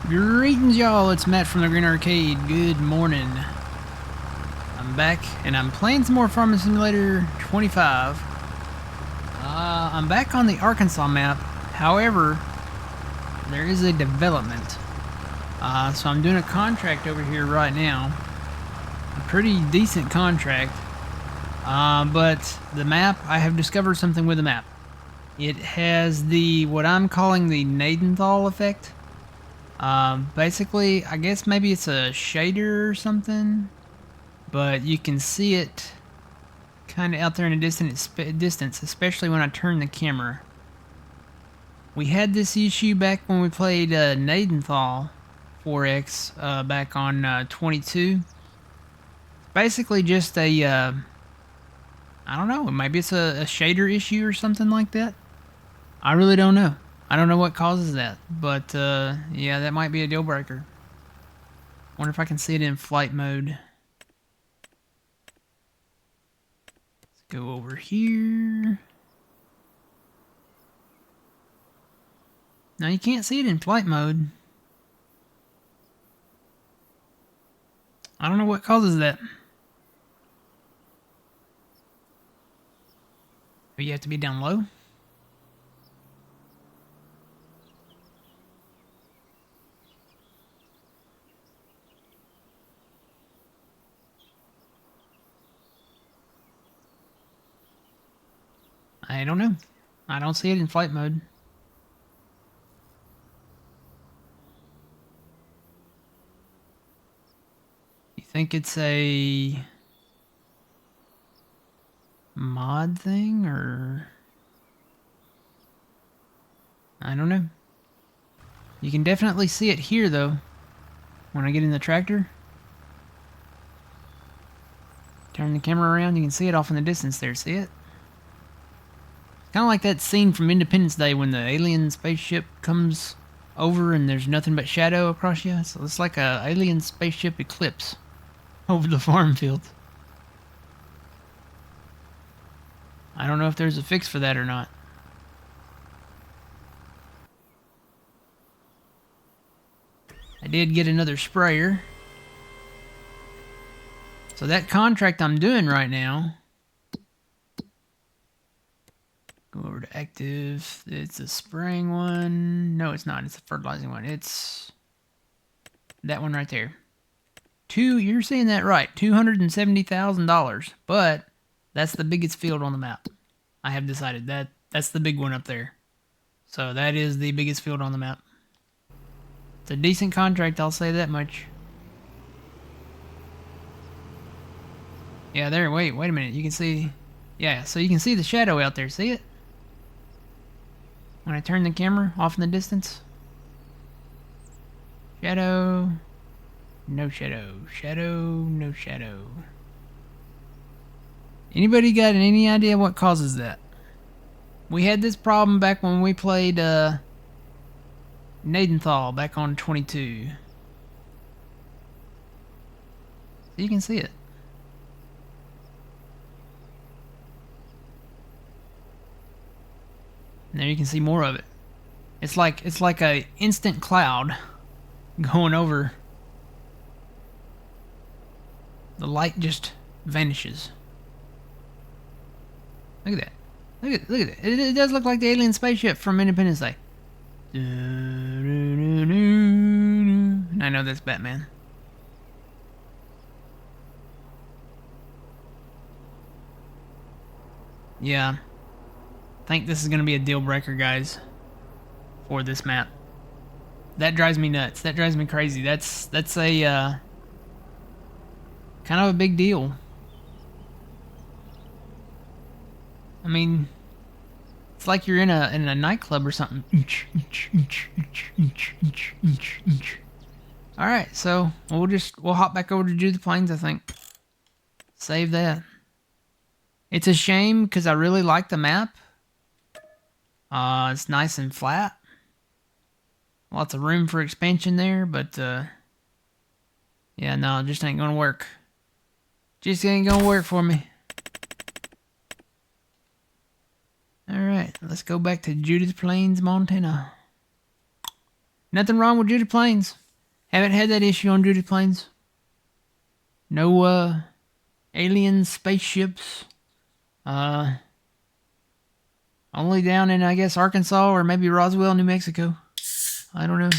Greetings, y'all. It's Matt from the Green Arcade. Good morning. I'm back, and I'm playing some more Farming Simulator 25. I'm back on the Arkansas map. However, there is a development. So I'm doing a contract over here right now. A pretty decent contract. But the map, I have discovered something with the map. It has what I'm calling the Nadenthal effect. Basically, I guess maybe it's a shader or something, but you can see it kind of out there in a distance, especially when I turn the camera. We had this issue back when we played Nadenthal 4X back on 22. Basically just I don't know, maybe it's a shader issue or something like that. I really don't know. I don't know what causes that, but yeah, that might be a deal breaker. Wonder if I can see it in flight mode. Let's go over here. No, you can't see it in flight mode. I don't know what causes that. But you have to be down low. I don't know. I don't see it in flight mode. You think it's a mod thing, or I don't know. You can definitely see it here though when I get in the tractor. Turn the camera around, you can see it off in the distance there. See it? Kind of like that scene from Independence Day when the alien spaceship comes over and there's nothing but shadow across you. So it's like a alien spaceship eclipse over the farm field. I don't know if there's a fix for that or not. I did get another sprayer. So that contract I'm doing right now, go over to active. It's a spraying one. No, it's not. It's a fertilizing one. It's that one right there. You're saying that right. $270,000. But that's the biggest field on the map. I have decided that's the big one up there. So that is the biggest field on the map. It's a decent contract, I'll say that much. Yeah, there. Wait a minute. You can see. Yeah, so you can see the shadow out there. See it? When I turn the camera off in the distance. Shadow. No shadow. Shadow. No shadow. Anybody got any idea what causes that? We had this problem back when we played Nadenthal back on 22. So you can see it. And there you can see more of it. It's like a instant cloud going over. The light just vanishes. Look at that. Look at it. It does look like the alien spaceship from Independence Day. And I know that's Batman. Yeah. I think this is going to be a deal breaker, guys, for this map. That drives me nuts. That drives me crazy. That's a kind of a big deal. I mean, it's like you're in a nightclub or something. All right, so we'll hop back over to Judith Plains, I think. Save that. It's a shame because I really like the map. It's nice and flat. Lots of room for expansion there, but yeah, no, it just ain't gonna work. Just ain't gonna work for me. Alright, let's go back to Judith Plains, Montana. Nothing wrong with Judith planes. Haven't had that issue on Judith planes. No alien spaceships. Only down in, I guess, Arkansas or maybe Roswell, New Mexico. I don't know.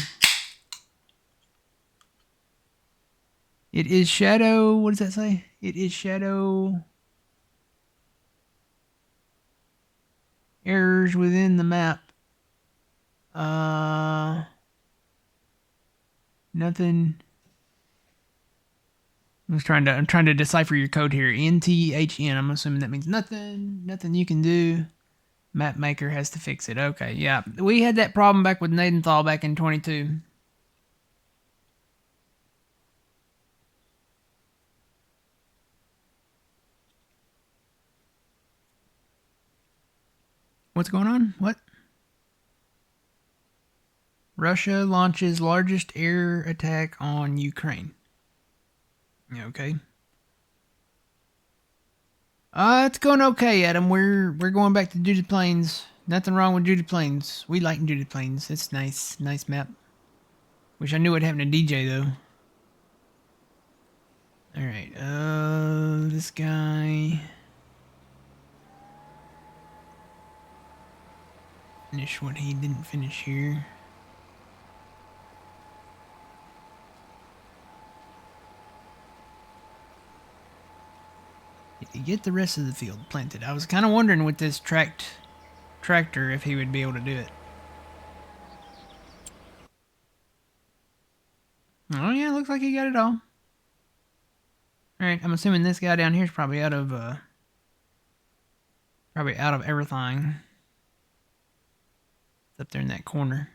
It is shadow. What does that say? It is shadow errors within the map. Nothing. I'm trying to decipher your code here. NTHN. I'm assuming that means nothing. Nothing you can do. Map maker has to fix it. Okay, yeah. We had that problem back with Nadenthal back in 22. What's going on? What? Russia launches largest air attack on Ukraine. Okay. It's going okay, Adam. We're going back to Judith Plains. Nothing wrong with Judith Plains. We like Judith Plains. It's nice. Nice map. Wish I knew what happened to DJ, though. Alright, this guy... Finish what he didn't finish here. Did he get the rest of the field planted? I was kind of wondering with this tractor if he would be able to do it. Oh yeah, looks like he got it all. Alright, I'm assuming this guy down here is probably out of everything. It's up there in that corner.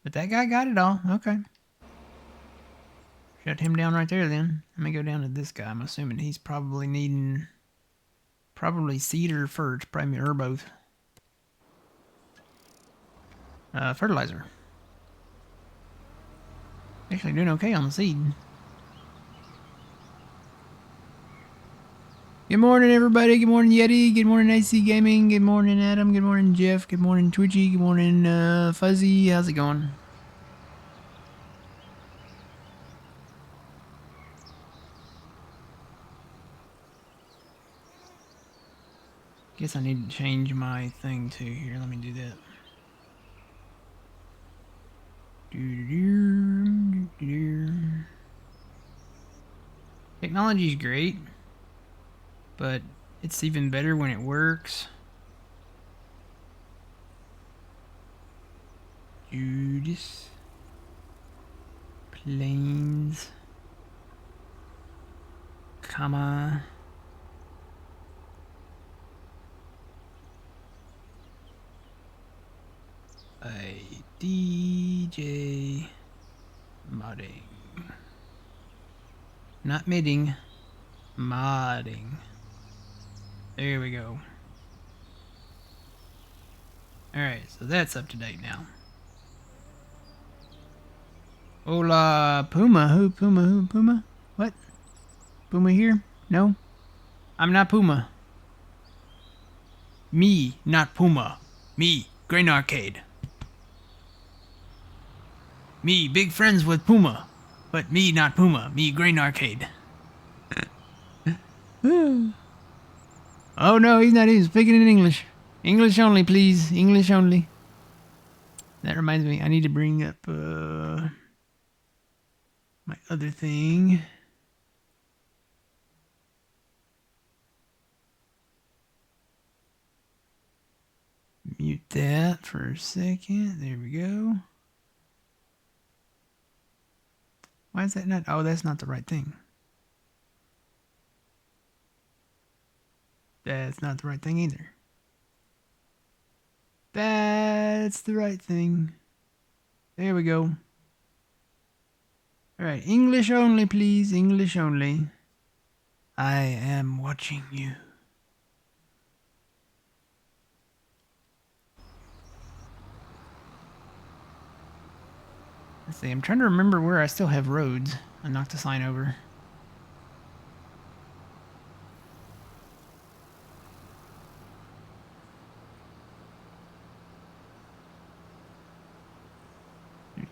But that guy got it all. Okay. Shut him down right there then. Let me go down to this guy. I'm assuming he's probably needing seed or fertilizer, probably or both. Fertilizer. Actually doing okay on the seed. Good morning, everybody. Good morning, Yeti. Good morning, AC Gaming. Good morning, Adam. Good morning, Jeff. Good morning, Twitchy. Good morning, Fuzzy. How's it going? Guess I need to change my thing too here. Let me do that. Technology's great, but it's even better when it works. Judith Plains, comma. A DJ modding. Not midding, modding. There we go. Alright, so that's up to date now. Hola, Puma. Who? Puma? Who? Puma? What? Puma here? No? I'm not Puma. Me, not Puma. Me, Grain Arcade. Me, big friends with Puma. But me, not Puma. Me, Grain Arcade. Oh no, he's not. He's speaking in English. English only, please. English only. That reminds me, I need to bring up my other thing. Mute that for a second. There we go. Why is that not? Oh, that's not the right thing. That's not the right thing either. That's the right thing. There we go. Alright, English only, please. English only. I am watching you. Let's see, I'm trying to remember where I still have roads. I knocked the sign over.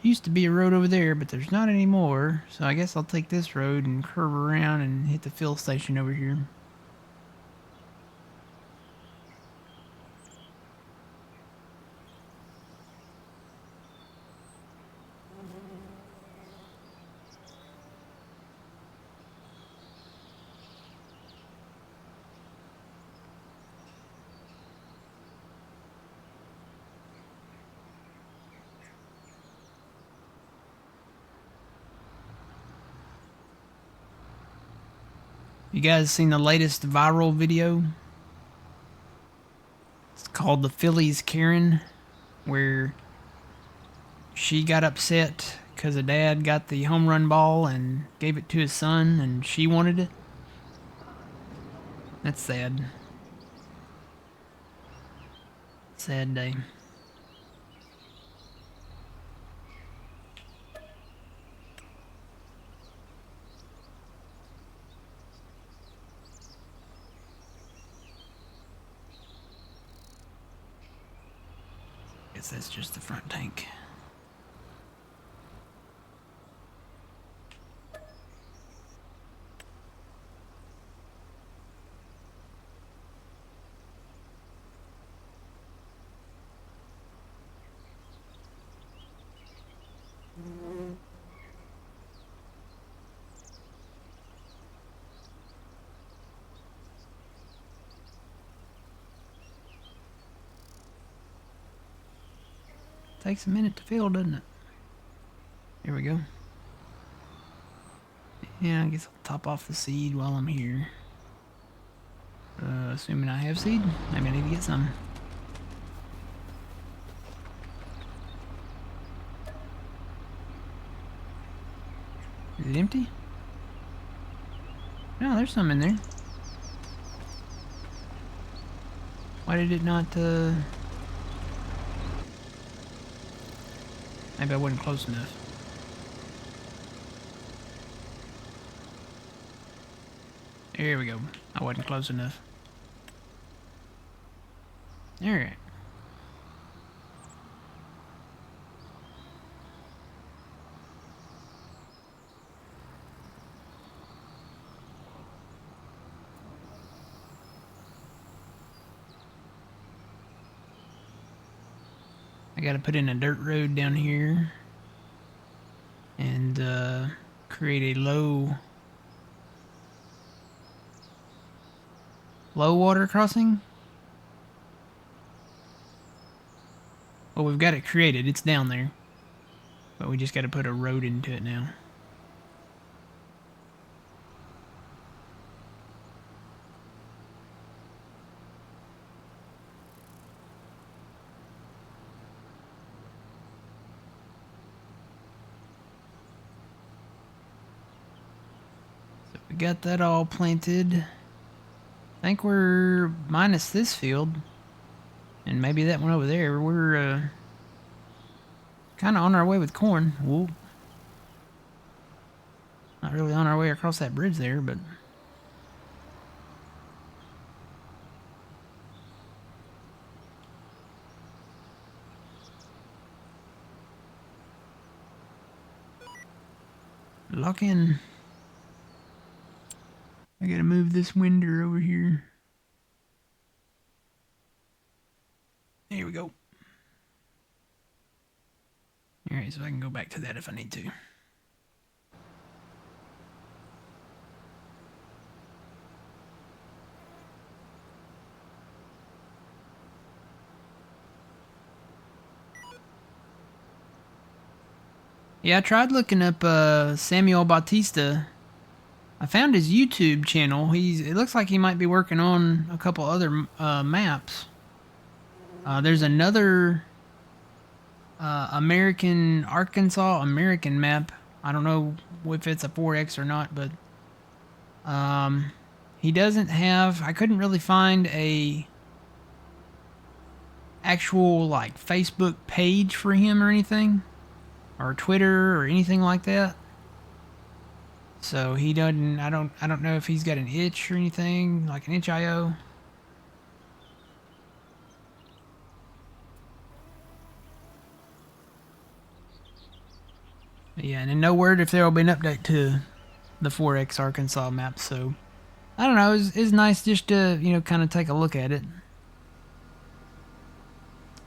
Used to be a road over there, but there's not anymore. So I guess I'll take this road and curve around and hit the fill station over here. You guys seen the latest viral video? It's called the Phillies Karen, where she got upset because her dad got the home run ball and gave it to his son, and she wanted it. That's sad. Sad day. Guess that's just the front tank. Takes a minute to fill, doesn't it? Here we go. Yeah, I guess I'll top off the seed while I'm here. Assuming I have seed. Maybe I need to get some. Is it empty? No, there's some in there. Why did it not, Maybe I wasn't close enough. There we go. I wasn't close enough. Alright. I gotta put in a dirt road down here and create a low water crossing. Well, we've got it created. It's down there. But we just got to put a road into it now. So we got that all planted. I think we're minus this field. And maybe that one over there. We're kind of on our way with corn. Whoa. Not really on our way across that bridge there, but... lock in. I gotta move this winder over here. Here we go. Alright, so I can go back to that if I need to. Yeah, I tried looking up Samuel Bautista. I found his YouTube channel. It looks like he might be working on a couple other maps. There's another American map. I don't know if it's a 4X or not, but he doesn't have... I couldn't really find a actual like Facebook page for him or anything, or Twitter or anything like that. So he doesn't... I don't know if he's got an itch or anything, like an itch.io. Yeah, and then no word if there will be an update to the 4X Arkansas map. So I don't know. It's nice just to kind of take a look at it.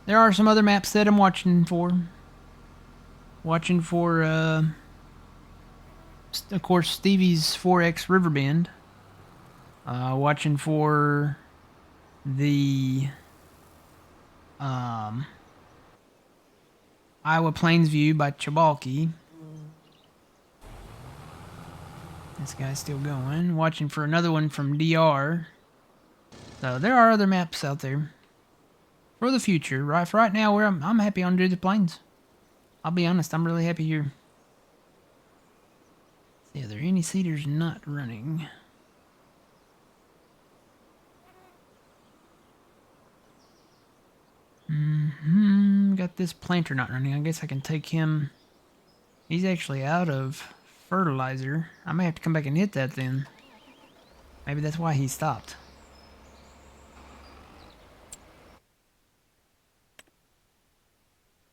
There are some other maps that I'm watching for. Watching for, of course, Stevie's 4X Riverbend. Watching for the Iowa Plains View by Chabalki. This guy's still going. Watching for another one from DR. So there are other maps out there for the future. Right now, where I'm happy on Judith Plains. I'll be honest, I'm really happy here. See, are there any seeders not running? Got this planter not running. I guess I can take him. He's actually out of fertilizer. I may have to come back and hit that then. Maybe that's why he stopped.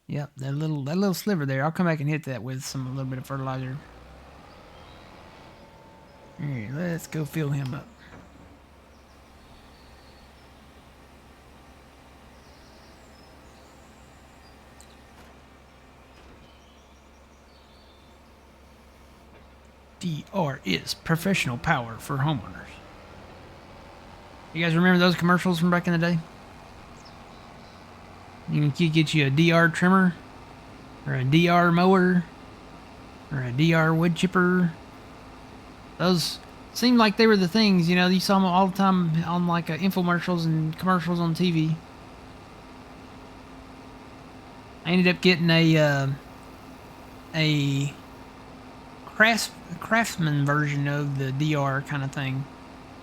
Yep, that little sliver there. I'll come back and hit that with a little bit of fertilizer. Alright, let's go fill him up. DR is professional power for homeowners. You guys remember those commercials from back in the day? You can get you a DR trimmer, or a DR mower, or a DR wood chipper. Those seemed like they were the things, you saw them all the time on like infomercials and commercials on TV. I ended up getting a craftsman version of the DR kind of thing.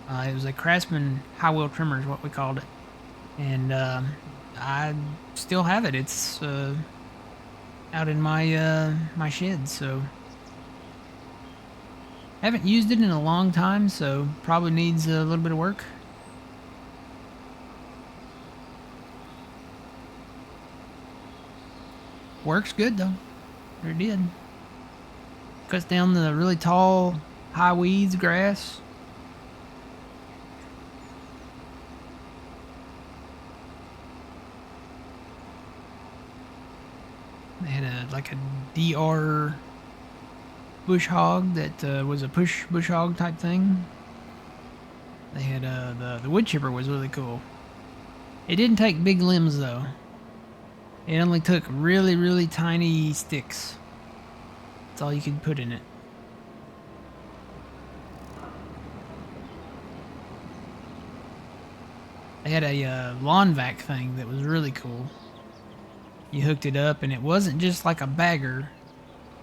It was a Craftsman high wheel trimmer is what we called it, and I still have it. It's out in my my shed, so haven't used it in a long time, so probably needs a little bit of work. Works good though. It did. Cuts down the really tall, high weeds, grass. They had like a DR bush hog that was a push bush hog type thing. They had the wood chipper was really cool. It didn't take big limbs though. It only took really tiny sticks. That's all you could put in it. They had a lawn vac thing that was really cool. You hooked it up and it wasn't just like a bagger.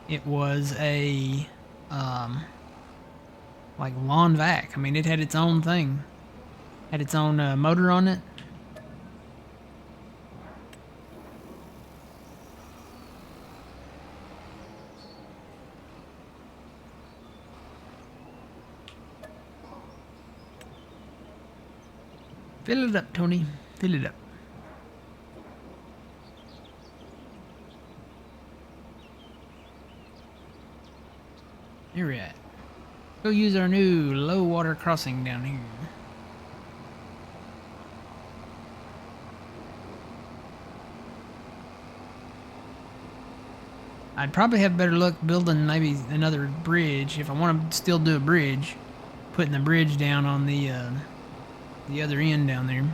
It was a like lawn vac. I mean, it had its own thing. Had its own motor on it. Fill it up, Tony. Fill it up. Here we're at. Go use our new low water crossing down here. I'd probably have better luck building maybe another bridge if I want to still do a bridge. Putting the bridge down on the other end down there.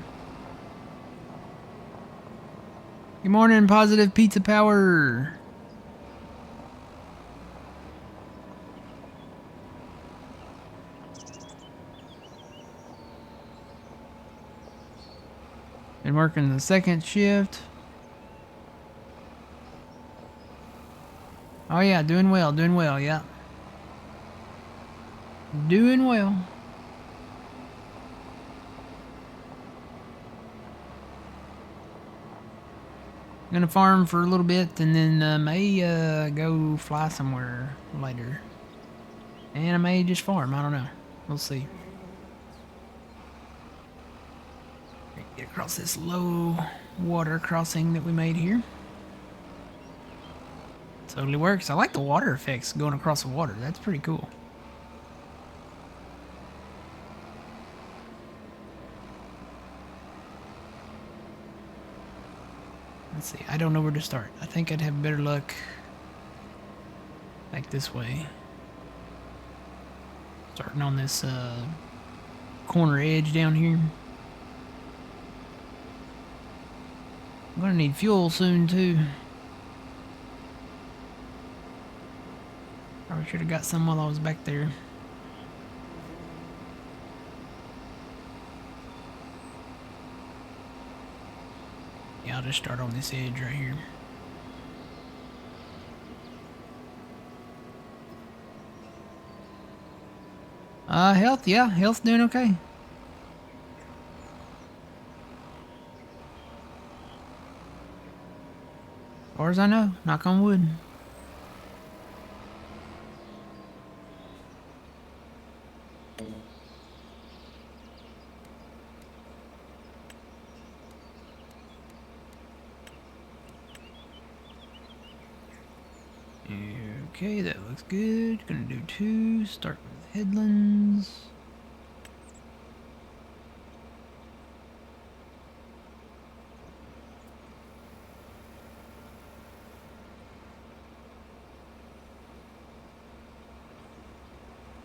Good morning, Positive Pizza Power. Been working the second shift. Oh yeah, doing well, yeah. Doing well. Gonna farm for a little bit and then may go fly somewhere later. And I may just farm, I don't know. We'll see. Get across this low water crossing that we made here. Totally works. I like the water effects going across the water. That's pretty cool. Let's see. I don't know where to start. I think I'd have better luck like this way. Starting on this corner edge down here. I'm gonna need fuel soon too. Probably should have got some while I was back there. Yeah, I'll just start on this edge right here. Health, yeah, health's doing okay. As far as I know, knock on wood. Okay, that looks good. Gonna do 2. Start with headlands.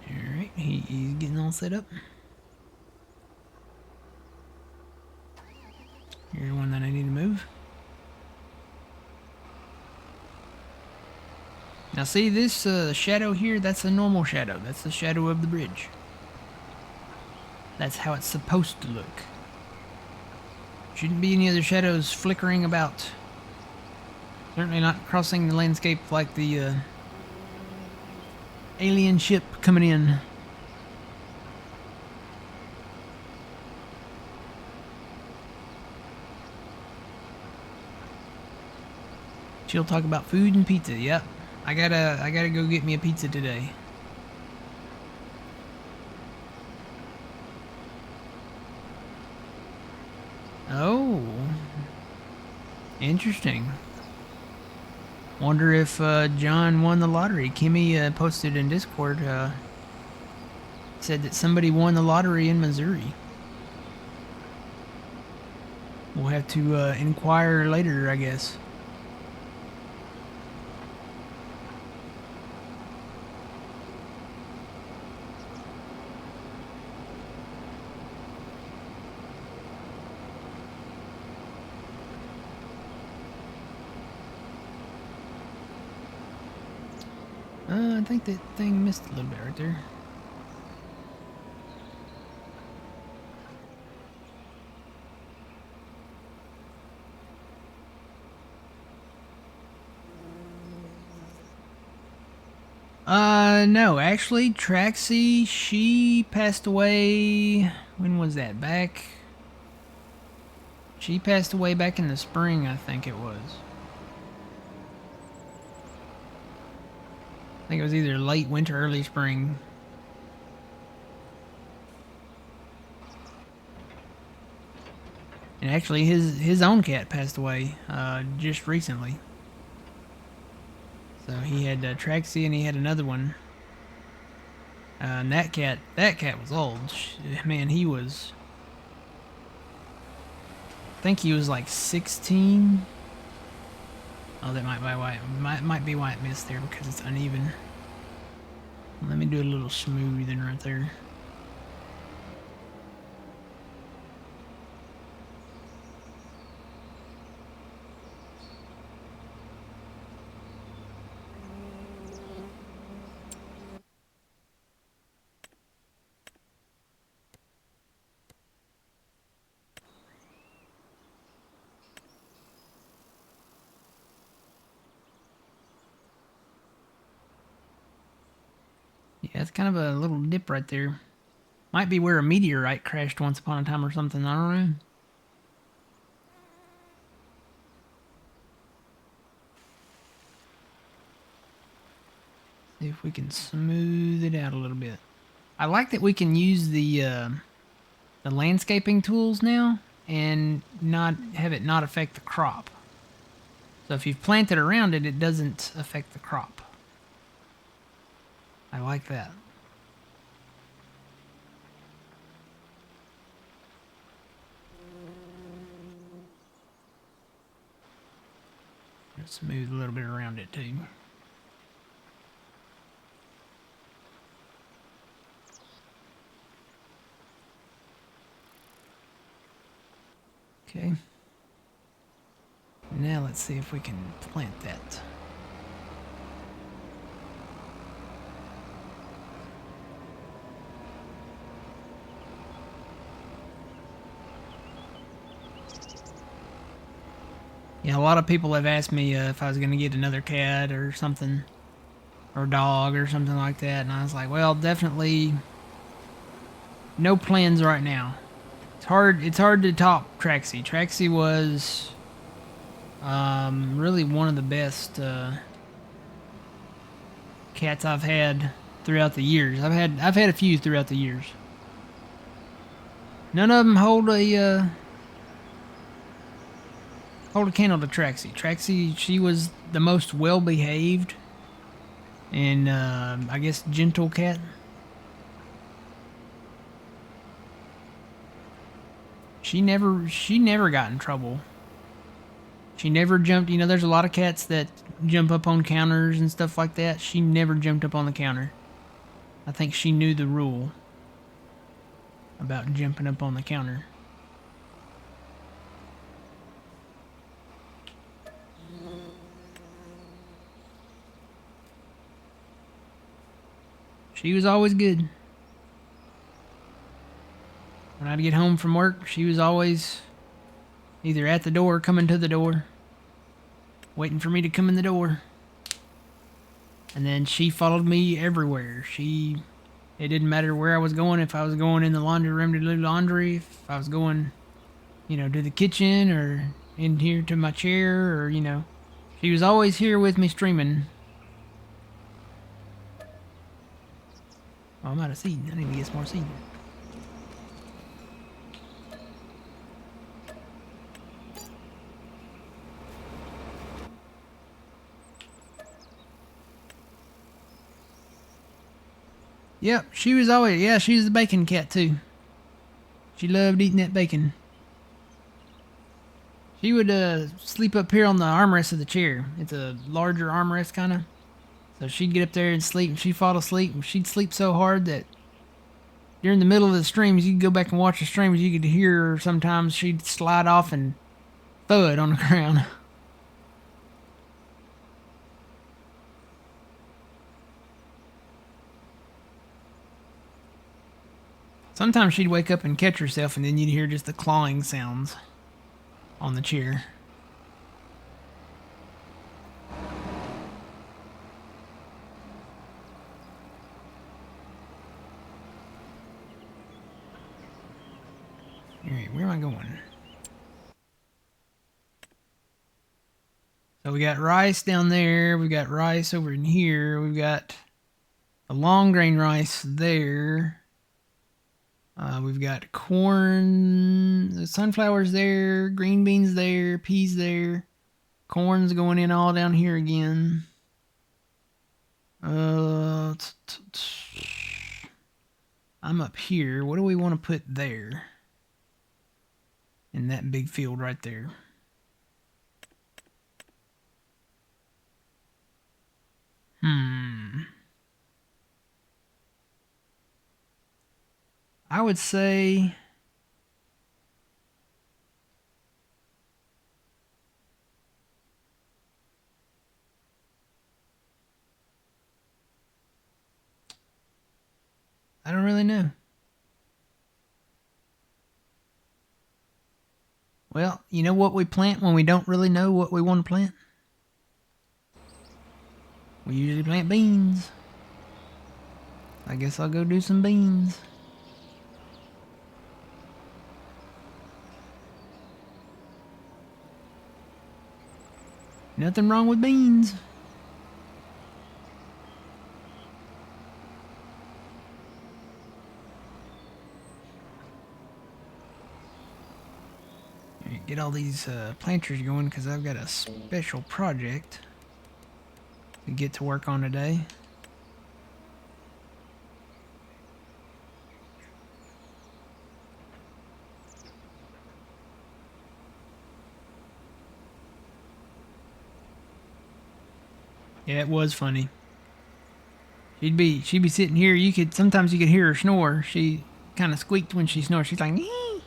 Alright, he's getting all set up. Here's one that I need to move. Now see this shadow here, that's a normal shadow. That's the shadow of the bridge. That's how it's supposed to look. Shouldn't be any other shadows flickering about. Certainly not crossing the landscape like the alien ship coming in. She'll talk about food and pizza. Yep. I gotta go get me a pizza today. Oh. Interesting. Wonder if John won the lottery. Kimmy posted in Discord, said that somebody won the lottery in Missouri. We'll have to inquire later, I guess. I think that thing missed a little bit right there. No, actually, Traxie, she passed away. When was that? She passed away back in the spring, I think it was. I think it was either late winter, early spring. And actually, his own cat passed away just recently. So he had Traxie, and he had another one. And that cat was old. Man, he was. I think he was like 16. Oh, that might be why might be why it missed there, because it's uneven. Let me do a little smoothing right there. Yeah, it's kind of a little dip right there. Might be where a meteorite crashed once upon a time or something, I don't know. See if we can smooth it out a little bit. I like that we can use the landscaping tools now and not have it not affect the crop. So if you've planted around it, it doesn't affect the crop. I like that. Smooth a little bit around it too. Okay. Now let's see if we can plant that. Yeah, a lot of people have asked me if I was going to get another cat or something, or dog or something like that, and I was like, well, definitely no plans right now. It's hard to top Traxie. Traxie was really one of the best cats I've had throughout the years. I've had a few throughout the years. None of them hold a candle to Traxie. Traxie, she was the most well behaved and I guess gentle cat. She never got in trouble. She never jumped. You know, there's a lot of cats that jump up on counters and stuff like that. She never jumped up on the counter. I think she knew the rule about jumping up on the counter. She was always good. When I'd get home from work, she was always either at the door or coming to the door, waiting for me to come in the door. And then she followed me everywhere. It didn't matter where I was going. If I was going in the laundry room to do laundry, if I was going, to the kitchen or in here to my chair, or, she was always here with me streaming. Oh, I'm out of seed. I need to get some more seed. Yep, she was the bacon cat too. She loved eating that bacon. She would sleep up here on the armrest of the chair. It's a larger armrest kind of. So she'd get up there and sleep, and she'd fall asleep, and she'd sleep so hard that during the middle of the streams, you could go back and watch the streams, you could hear her sometimes she'd slide off and thud on the ground. Sometimes she'd wake up and catch herself, and then you'd hear just the clawing sounds on the chair. Alright, where am I going? So we got rice down there. We got rice over in here. We've got the long grain rice there. We've got corn, the sunflowers there, green beans there, peas there. Corn's going in all down here again. I'm up here. What do we want to put there? In that big field right there. I would say I don't really know. Well, you know what we plant when we don't really know what we want to plant? We usually plant beans. I guess I'll go do some beans. Nothing wrong with beans. get all these planters going because I've got a special project to get to work on today. Yeah, it was funny. She'd be sitting here. Sometimes you could hear her snore. She kind of squeaked when she snored. She's like, nee,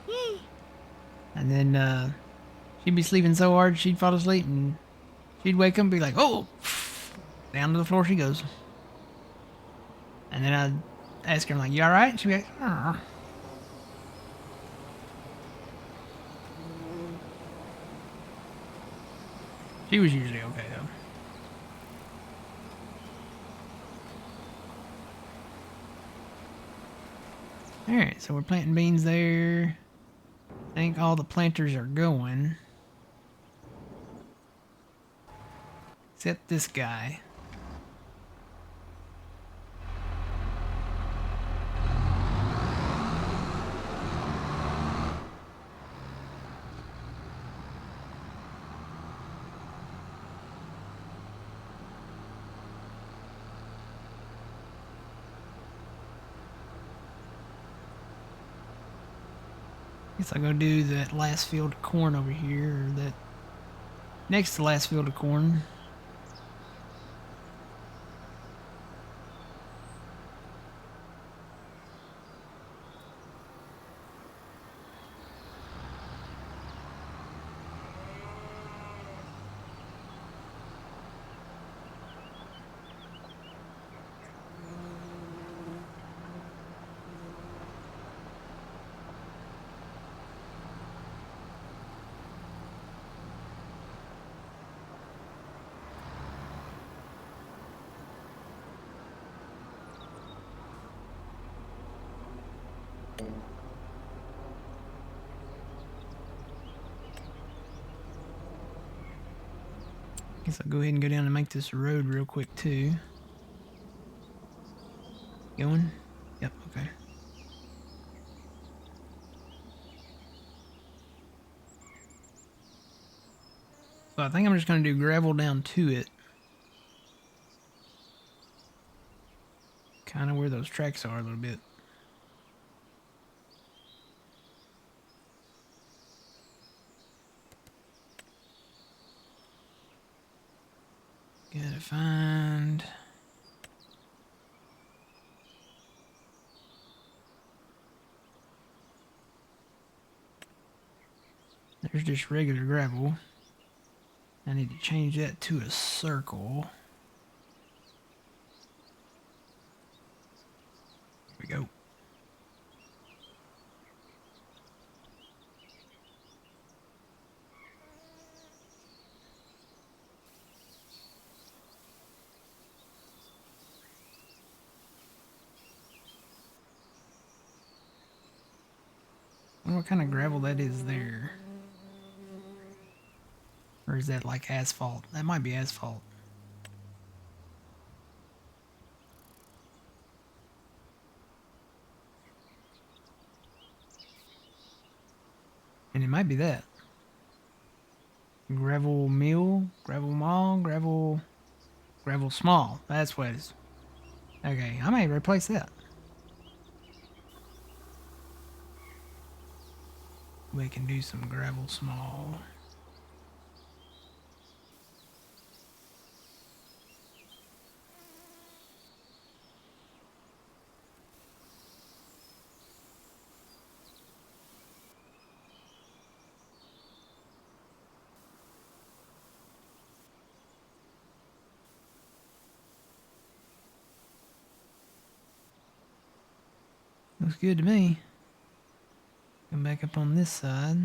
nee. And then she'd be sleeping so hard she'd fall asleep, and she'd wake up and be like, oh, down to the floor she goes. And then I'd ask her, I'm like, you all right? And she'd be like, oh. She was usually okay though. Alright, so we're planting beans there. I think all the planters are going. Except this guy. Guess I'll go do that last field of corn over here, or that next to last field of corn. Guess I'll go ahead and go down and make this road real quick too. Going? Yep, okay. So I think I'm just going to do gravel down to it. Kind of where those tracks are a little bit. Gotta find... There's just regular gravel. I need to change that to a circle. Here we go. I wonder what kind of gravel that is there. Or is that like asphalt? That might be asphalt. And it might be that. Gravel mill, gravel mall, gravel small. That's what it is. Okay, I might replace that. We can do some gravel small. Looks good to me. Come back up on this side.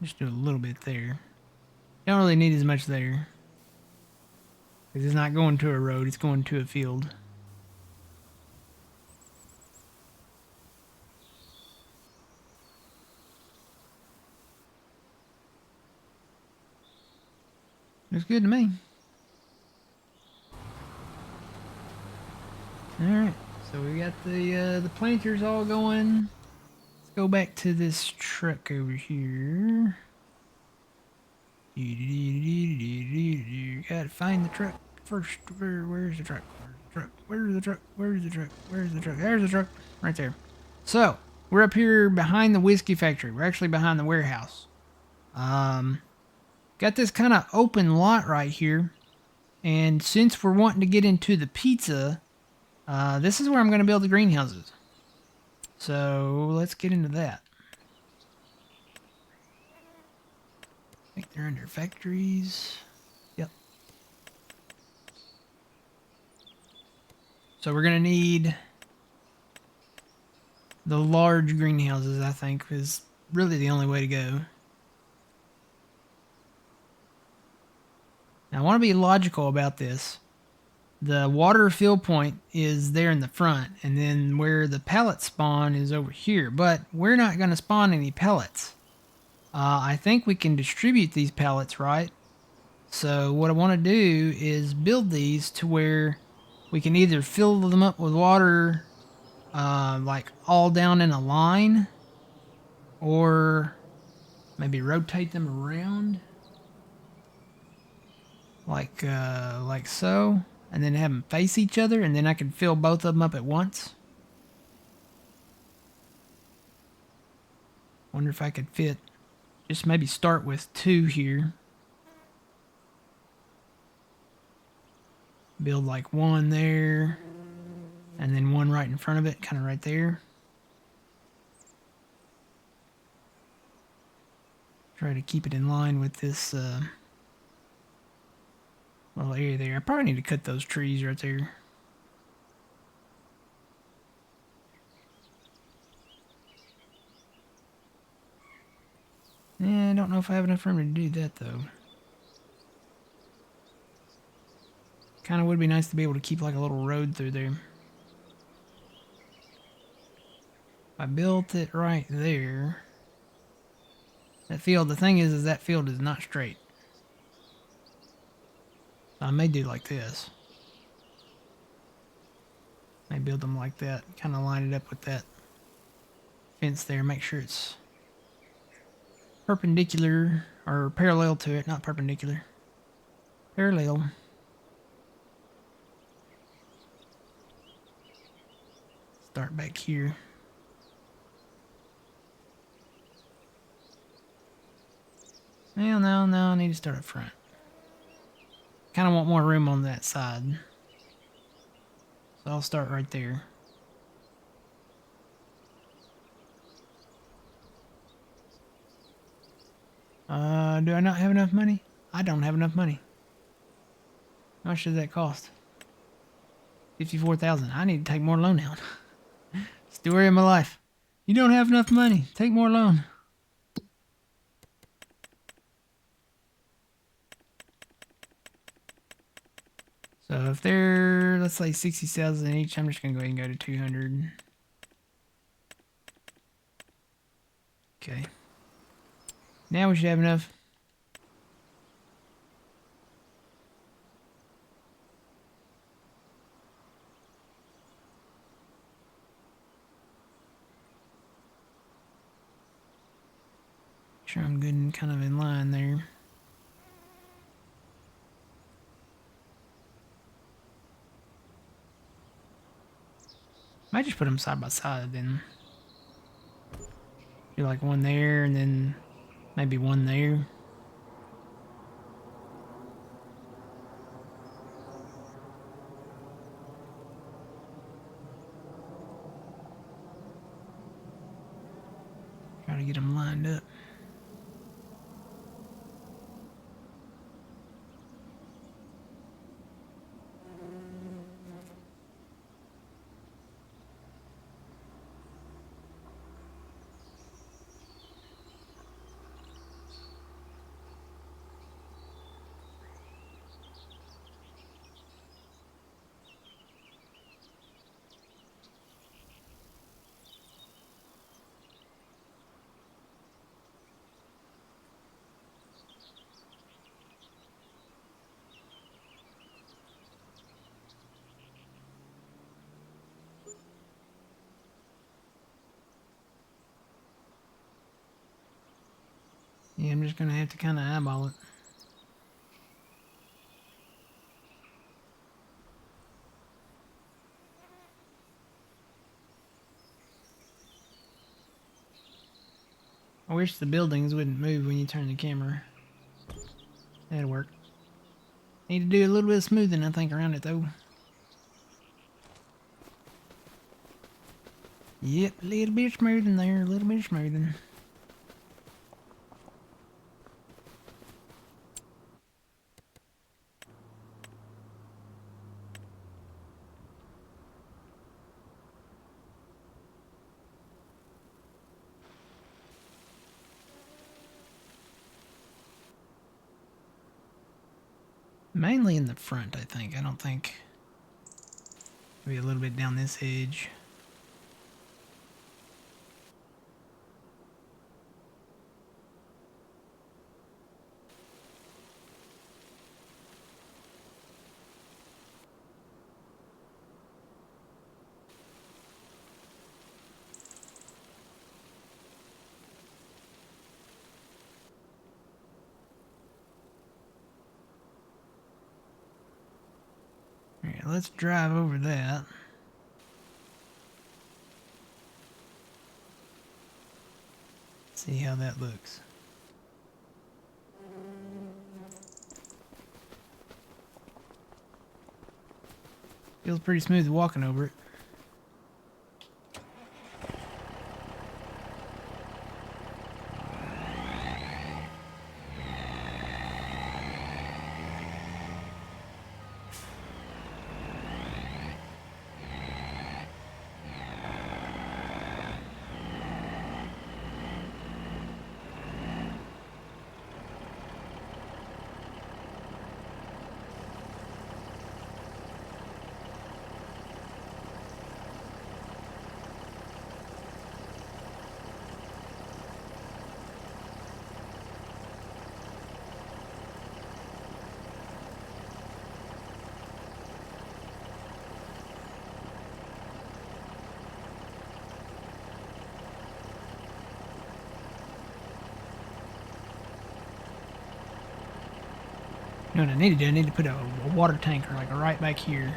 Just do a little bit there. Don't really need as much there. Because it's not going to a road, it's going to a field. Looks good to me. Alright, so we got got the planters all going. Let's go back to this truck over here. Gotta find the truck first. Where's the truck? Where's the truck? Where's the truck? Where's the truck? Where's the truck? There's the truck. Right there. So, we're up here behind the whiskey factory. We're actually behind the warehouse. Got this kind of open lot right here. And since we're wanting to get into the pizza, this is where I'm going to build the greenhouses. So, let's get into that. I think they're under factories. Yep. So we're going to need the large greenhouses, I think, is really the only way to go. Now, I want to be logical about this. The water fill point is there in the front, and then where the pellets spawn is over here. But we're not going to spawn any pellets. I think we can distribute these pellets, right? So what I want to do is build these to where we can either fill them up with water like all down in a line, or maybe rotate them around like so, and then have them face each other, and then I can fill both of them up at once. Wonder if I could fit, just maybe start with 2 here. Build like 1 there, and then 1 right in front of it, kind of right there. Try to keep it in line with this little area there. I probably need to cut those trees right there. Yeah, I don't know if I have enough room to do that though. Kind of would be nice to be able to keep like a little road through there. I built it right there. That field, the thing is that field is not straight. I may do like this. May build them like that. Kind of line it up with that fence there. Make sure it's perpendicular or parallel to it, not perpendicular. Parallel. Start back here. Well, no, I need to start up front. Kind of want more room on that side. So I'll start right there. Do I not have enough money? I don't have enough money. How much does that cost? 54,000. I need to take more loan out. Story of my life. You don't have enough money. Take more loan. So if they're, let's say 60,000 each, I'm just going to go ahead and go to 200. Okay. Now we should have enough. Make sure I'm good and kind of in line there. Might just put them side by side then. Do like 1 there and then maybe 1 there. Try to get them lined up. Yeah, I'm just gonna have to kind of eyeball it. I wish the buildings wouldn't move when you turn the camera. That'd work. Need to do a little bit of smoothing, I think, around it though. Yep, a little bit of smoothing there, a little bit of smoothing. Mainly in the front, I think. I don't think. Maybe a little bit down this edge. Alright, let's drive over that. See how that looks. Feels pretty smooth walking over it. You know what I need to do? I need to put a water tanker like right back here.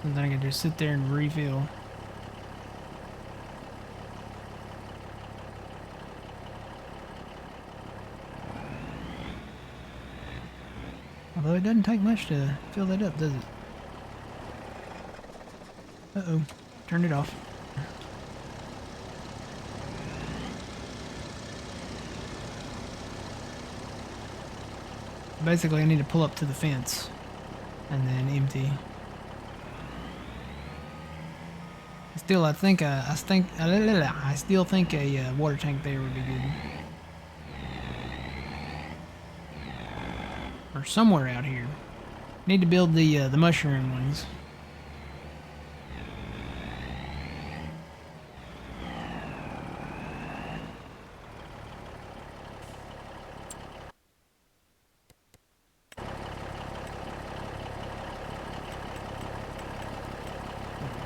Something I can just sit there and refill. Although it doesn't take much to fill that up, does it? Uh-oh. Turned it off. Basically, I need to pull up to the fence and then empty. Still, I still think a water tank there would be good. Or somewhere out here. Need to build the mushroom ones.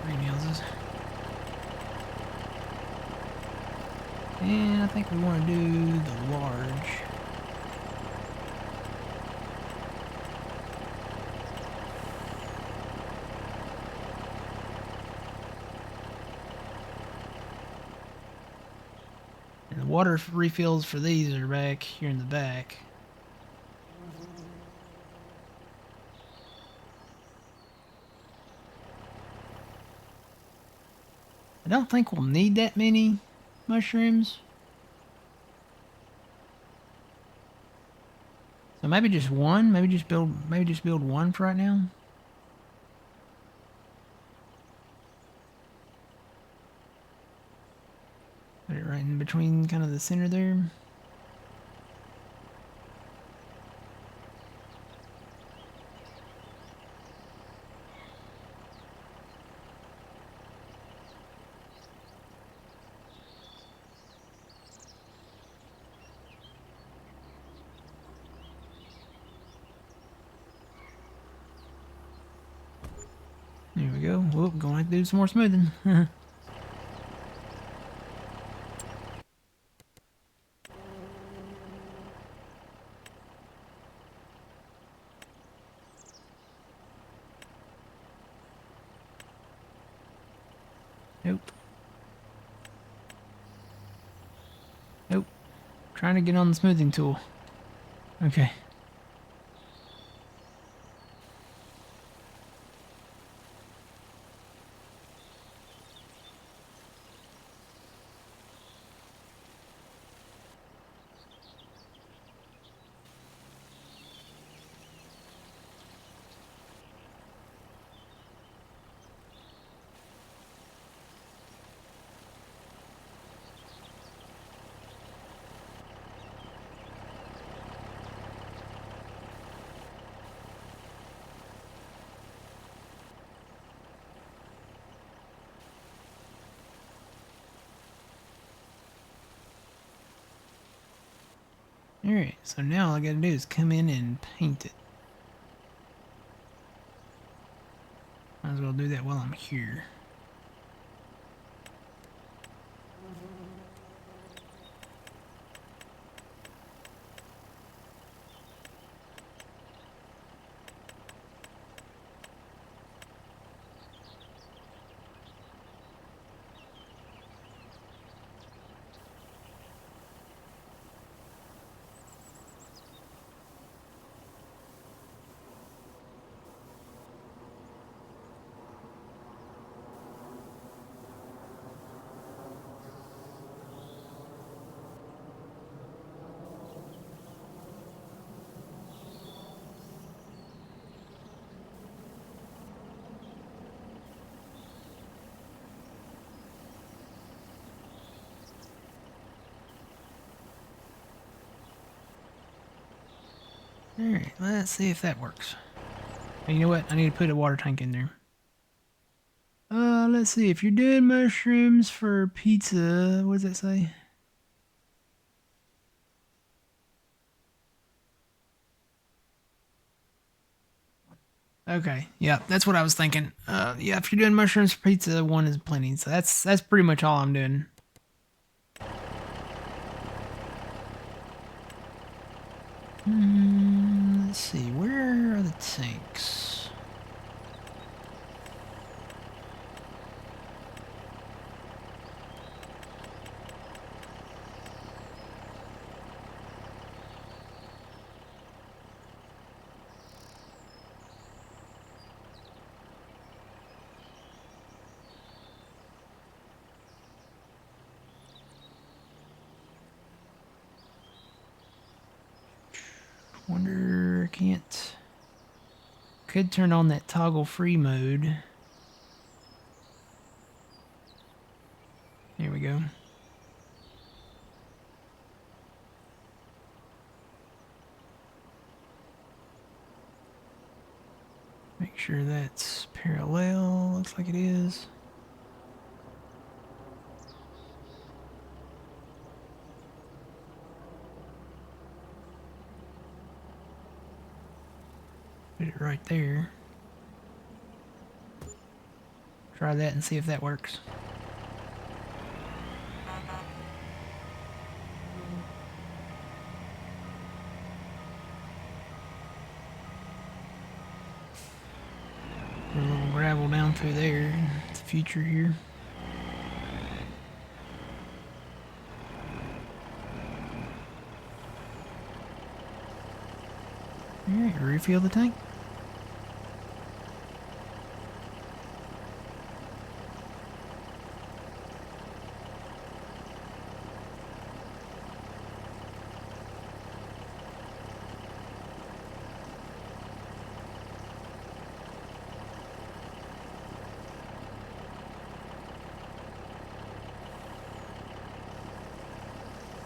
Greenhouses. And I think we want to do the large. And the water refills for these are back here in the back. I don't think we'll need that many mushrooms. So maybe just one. Maybe just build one for right now. Put it right in between, kind of the center there. There we go. Whoop, gonna have to do some more smoothing. Nope. Nope. Trying to get on the smoothing tool. Okay. Alright, so now all I gotta do is come in and paint it. Might as well do that while I'm here. Alright, let's see if that works. Hey, you know what? I need to put a water tank in there. Let's see. If you're doing mushrooms for pizza, what does that say? Okay, yeah, that's what I was thinking. Yeah, if you're doing mushrooms for pizza, one is plenty. So that's pretty much all I'm doing. Let's see. Where are the tanks? Wonder, can't. Could turn on that toggle free mode. There we go. Make sure that's parallel. Looks like it is. Put it right there. Try that and see if that works. A little gravel down through there. It's the future here. Alright, refill the tank.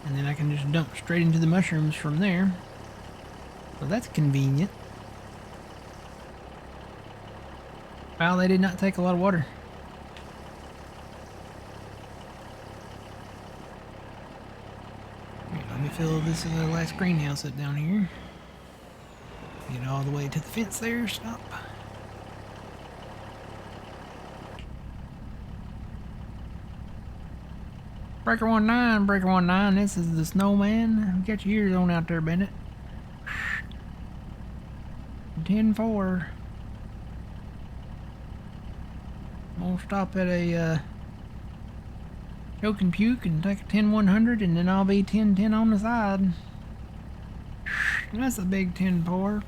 And then I can just dump straight into the mushrooms from there. So that's convenient. Wow, they did not take a lot of water. Right, let me fill this last greenhouse up down here. Get all the way to the fence there. Stop. Breaker 19, Breaker 19, this is the snowman. Get your ears on out there, Bennett. 10-4. I'm gonna stop at a Choke and puke and take a 10-100 and then I'll be 10-10 on the side. That's a big 10-4.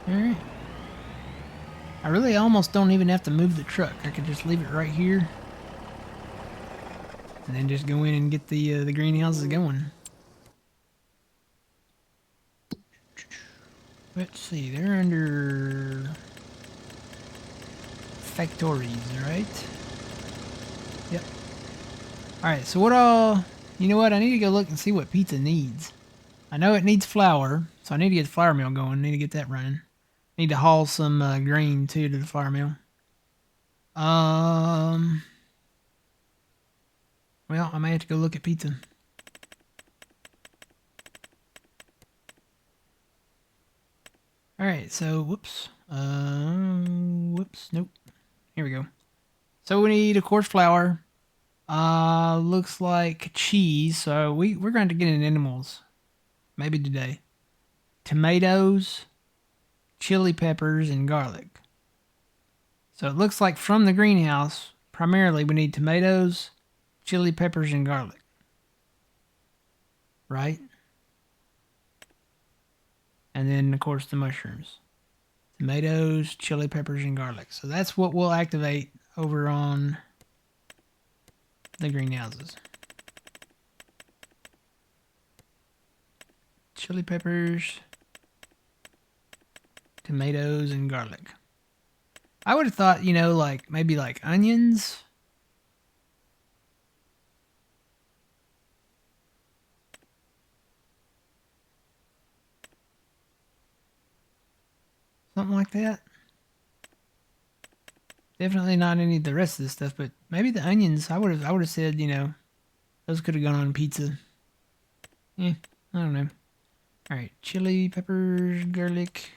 Alright. I really almost don't even have to move the truck. I could just leave it right here. And then just go in and get the greenhouses going. Let's see, they're under factories, right? Yep. Alright, so you know what? I need to go look and see what pizza needs. I know it needs flour, so I need to get the flour mill going. I need to get that running. Need to haul some grain too to the flour mill. Well, I may have to go look at pizza. Alright, so, whoops. Whoops, nope. Here we go. So we need, of course, flour. Looks like cheese, so we're going to get in animals. Maybe today. Tomatoes, chili peppers, and garlic. So it looks like from the greenhouse, primarily we need tomatoes, chili peppers, and garlic. Right? And then, of course, the mushrooms. Tomatoes, chili peppers, and garlic. So that's what we'll activate over on the greenhouses. Chili peppers, tomatoes, and garlic. I would have thought, like maybe like onions. Something like that. Definitely not any of the rest of this stuff, but maybe the onions. I would have said, those could have gone on pizza. I don't know. All right, chili, peppers, garlic,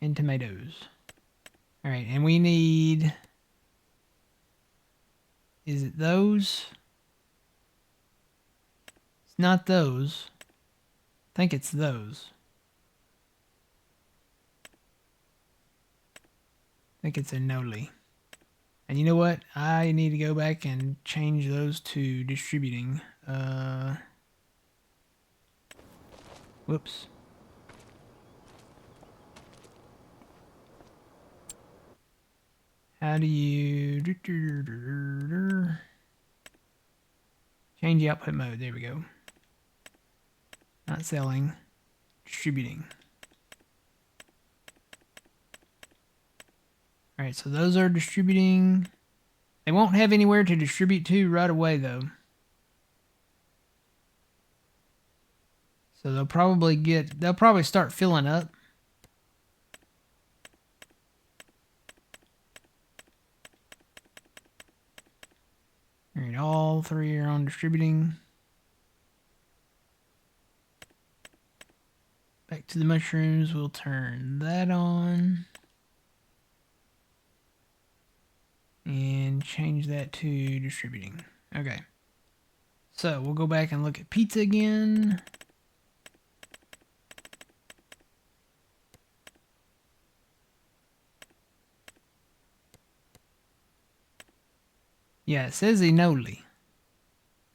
and tomatoes. All right, and we need. Is it those? It's not those. I think it's those. I think it's a noli. And you know what? I need to go back and change those to distributing. Whoops. How do you change the output mode? There we go. Not selling, distributing. All right, so those are distributing. They won't have anywhere to distribute to right away, though. So they'll probably start filling up. All right, all three are on distributing. Back to the mushrooms, we'll turn that on. And change that to distributing. Okay. So we'll go back and look at pizza again. Yeah, it says Enoli.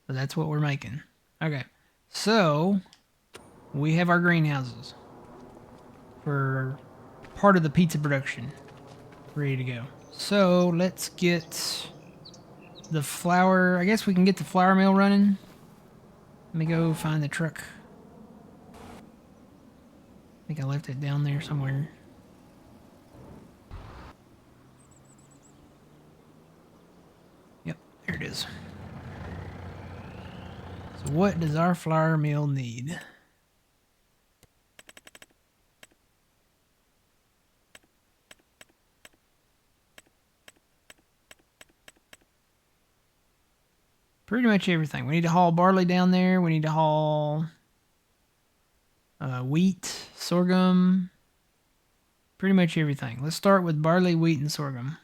So that's what we're making. Okay. So we have our greenhouses for part of the pizza production ready to go. So let's get the flour. I guess we can get the flour mill running. Let me go find the truck. I think I left it down there somewhere. Yep, there it is. So what does our flour mill need? Pretty much everything. We need to haul barley down there. We need to haul wheat, sorghum, pretty much everything. Let's start with barley, wheat, and sorghum.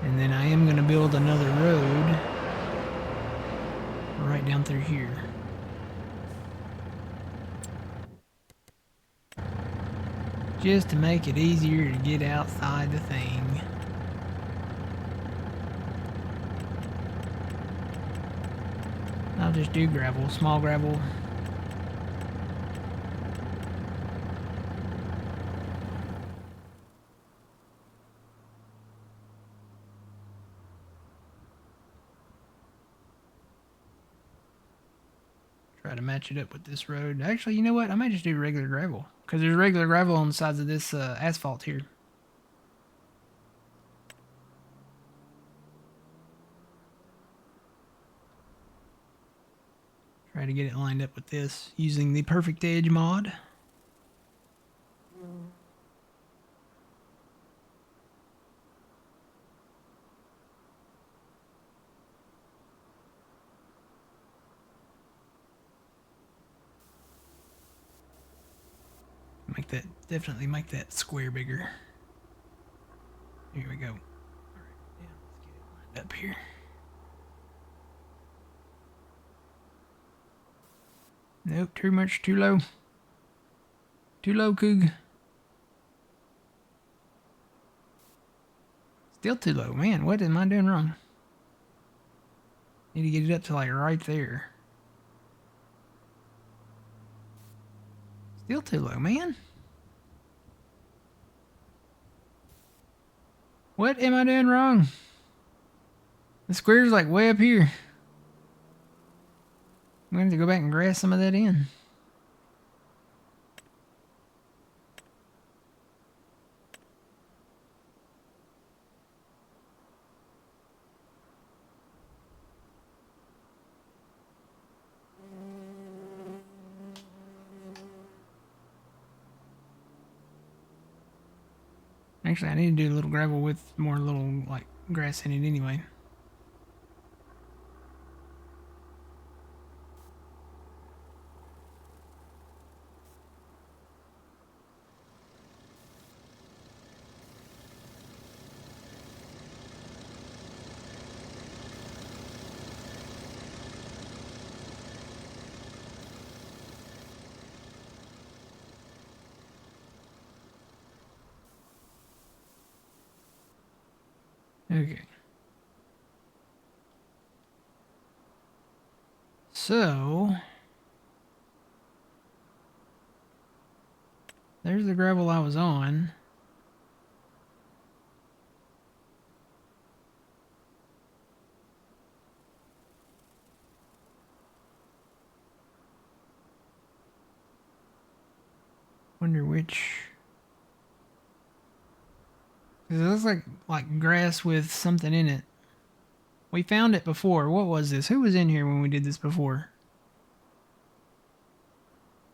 And then I am going to build another road right down through here. Just to make it easier to get outside the thing. I'll just do gravel, small gravel. Try to match it up with this road. Actually, you know what? I might just do regular gravel. Because there's regular gravel on the sides of this asphalt here. Try to get it lined up with this using the Perfect Edge mod. Make that, definitely make that square bigger. Here we go. All right, yeah, let's get it lined up here. Nope, too much, too low. Too low, Coog. Still too low. Man, what am I doing wrong? Need to get it up to like right there. Still too low, man. What am I doing wrong? The square's like way up here. I'm going to have to go back and grass some of that in. Actually, I need to do a little gravel with more little, like, grass in it anyway. Okay. So, there's the gravel I was on. Wonder which. Cause it looks like grass with something in it. We found it before. What was this? Who was in here when we did this before?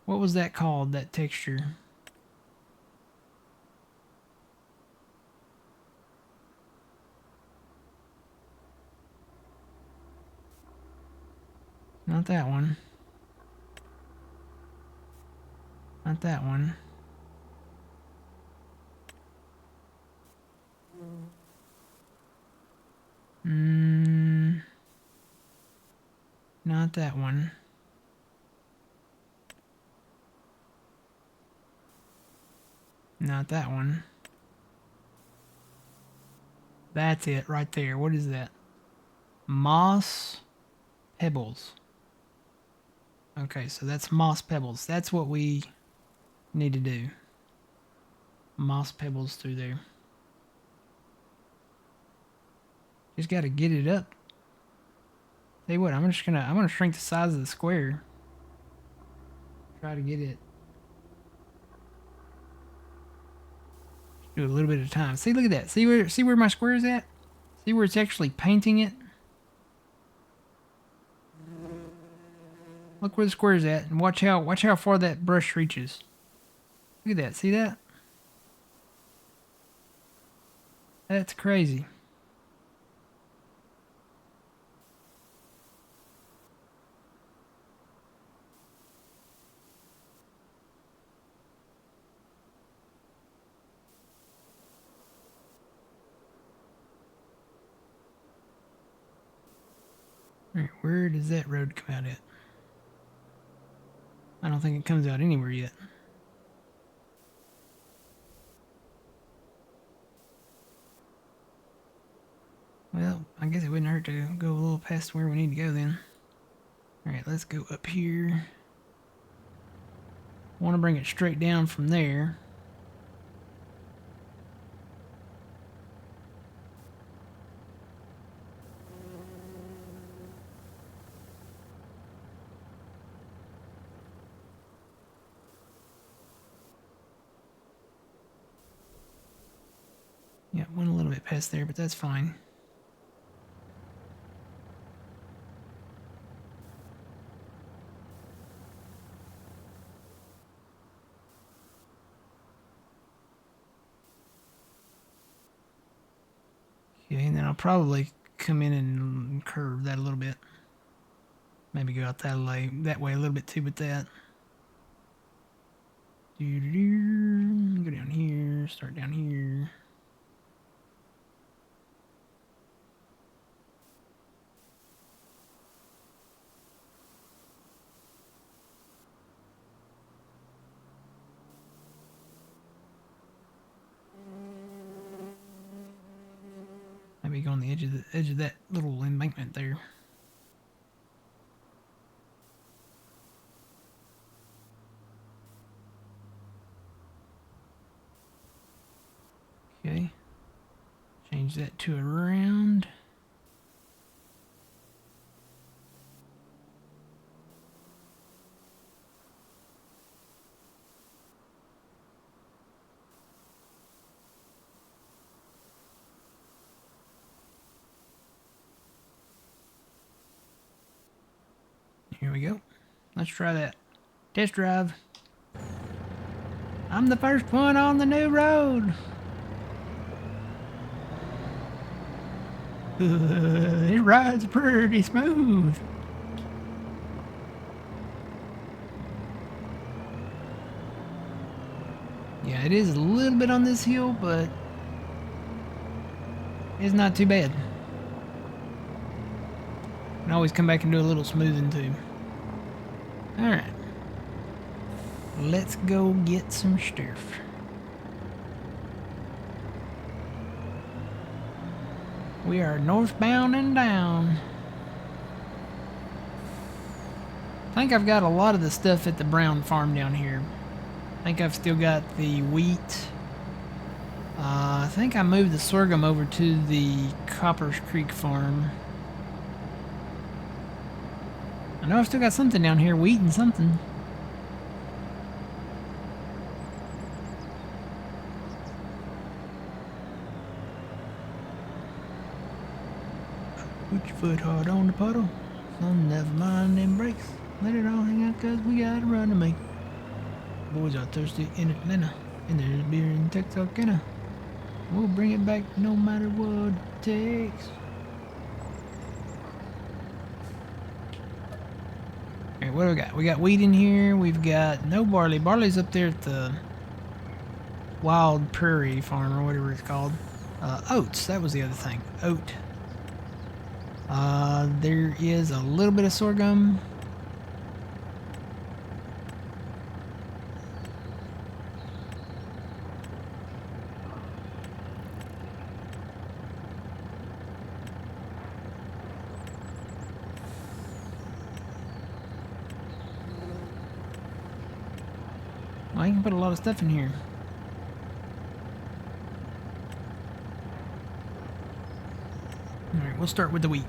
What was that called, that texture? Not that one. Not that one. Not that one. Not that one. That's it right there. What is that? Moss pebbles. Okay, so that's moss pebbles. That's what we need to do. Moss pebbles through there. Just got to get it up. Tell you what, I'm gonna shrink the size of the square. Try to get it. Just do a little bit at a time. See, look at that. See where my square is at? See where it's actually painting it? Look where the square is at, and watch how far that brush reaches. Look at that. See that? That's crazy. Alright, where does that road come out at? I don't think it comes out anywhere yet. Well, I guess it wouldn't hurt to go a little past where we need to go then. Alright, let's go up here. I want to bring it straight down from there. Yeah, went a little bit past there, but that's fine. Okay, and then I'll probably come in and curve that a little bit. Maybe go out that way a little bit too with that. Go down here, start down here. Maybe go on the edge of that little embankment there. Okay. Change that to a round. Here we go. Let's try that. Test drive. I'm the first one on the new road. It rides pretty smooth. Yeah, it is a little bit on this hill, but it's not too bad. Can always come back and do a little smoothing too. Alright. Let's go get some stuff. We are northbound and down. I think I've got a lot of the stuff at the Brown farm down here. I think I've still got the wheat. I think I moved the sorghum over to the Coppers Creek farm. I know I've still got something down here, wheat and something. Put your foot hard on the puddle. Son, never mind them brakes. Let it all hang out, cause we got a run to make. Boys are thirsty in Atlanta, and there's beer in Texarkana. We'll bring it back no matter what it takes. Alright, what do we got? We got wheat in here. We've got no barley. Barley's up there at the Wild Prairie Farm, or whatever it's called. Oats, that was the other thing. Oat. There is a little bit of sorghum. Well, I can put a lot of stuff in here. Alright, we'll start with the wheat.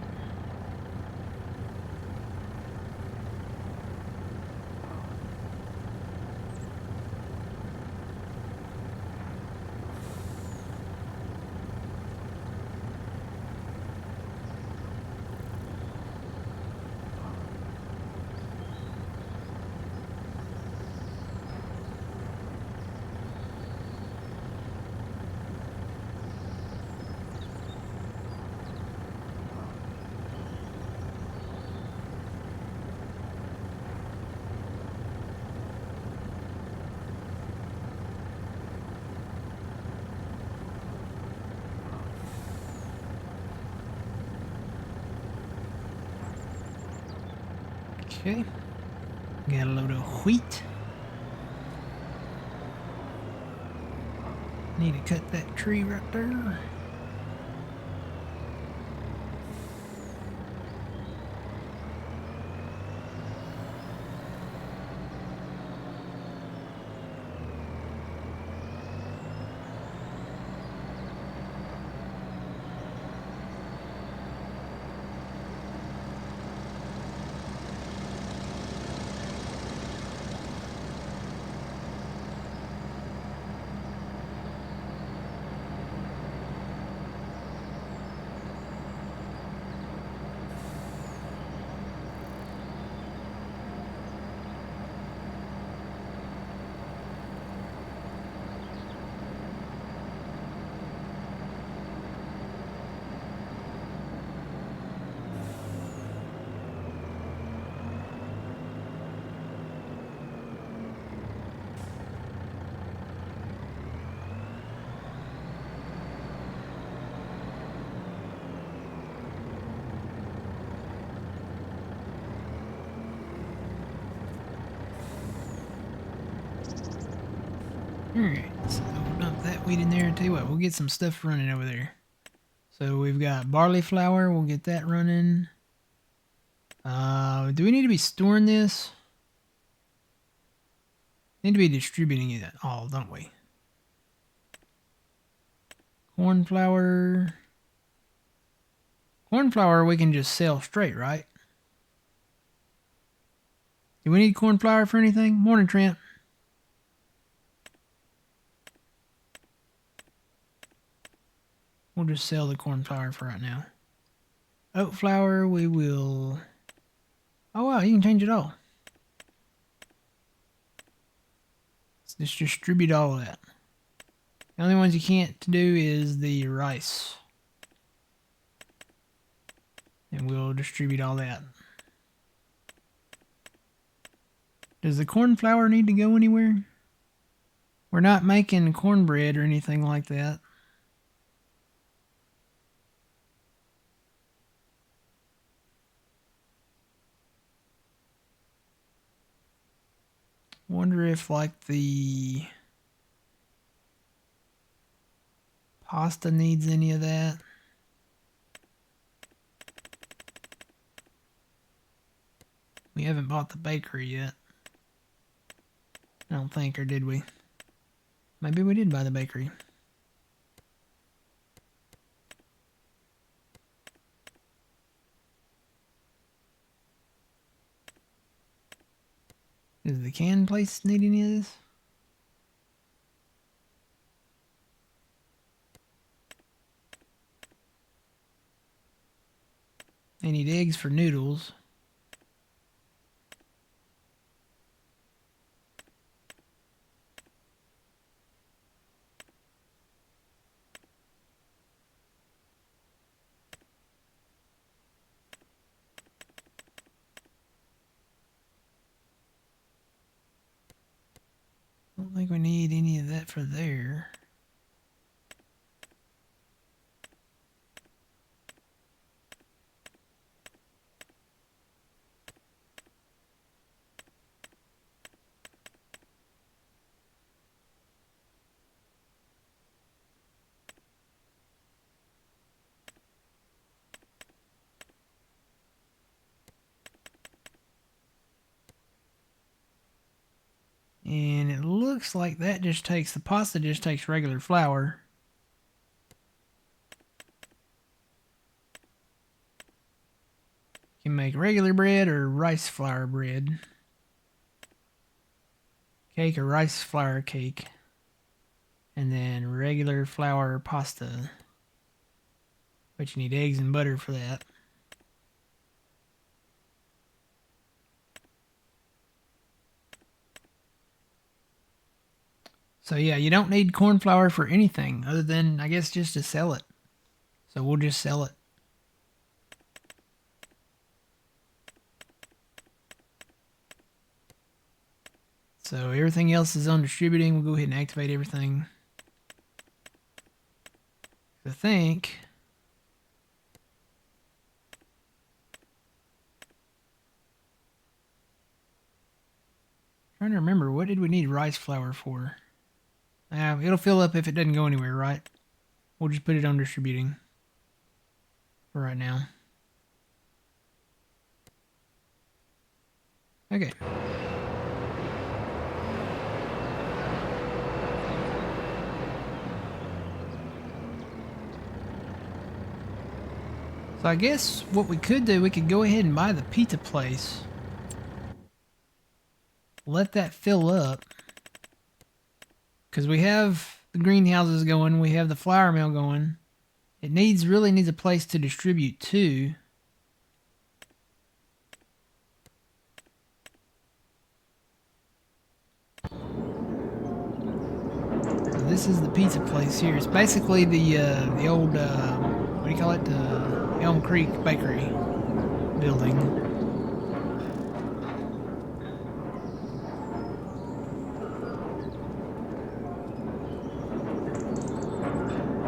Okay. Got a load of wheat. Need to cut that tree right there. Alright, so we'll dump that wheat in there and tell you what, we'll get some stuff running over there. So we've got barley flour, we'll get that running. Do we need to be storing this? Need to be distributing it all, don't we? Corn flour. Corn flour we can just sell straight, right? Do we need corn flour for anything? Morning, Trent. We'll just sell the corn flour for right now. Oat flour, we will... Oh wow, you can change it all. Let's just distribute all of that. The only ones you can't do is the rice. And we'll distribute all that. Does the corn flour need to go anywhere? We're not making cornbread or anything like that. Wonder if like the pasta needs any of that. We haven't bought the bakery yet. I don't think, or did we? Maybe we did buy the bakery. Does the can place need any of this? They need eggs for noodles. Don't think we need any of that for there. And it looks like that just takes, the pasta just takes regular flour. You can make regular bread or rice flour bread. Cake or rice flour cake. And then regular flour pasta. But you need eggs and butter for that. So yeah, you don't need corn flour for anything other than, I guess, just to sell it. So we'll just sell it. So everything else is on distributing. We'll go ahead and activate everything. I think Trying to remember, what did we need rice flour for? It'll fill up if it doesn't go anywhere, right? We'll just put it on distributing for right now. Okay. So I guess what we could do, we could go ahead and buy the pizza place. Let that fill up. Because we have the greenhouses going, we have the flour mill going. It really needs a place to distribute to. So this is the pizza place here. It's basically the old, what do you call it? Elm Creek Bakery building.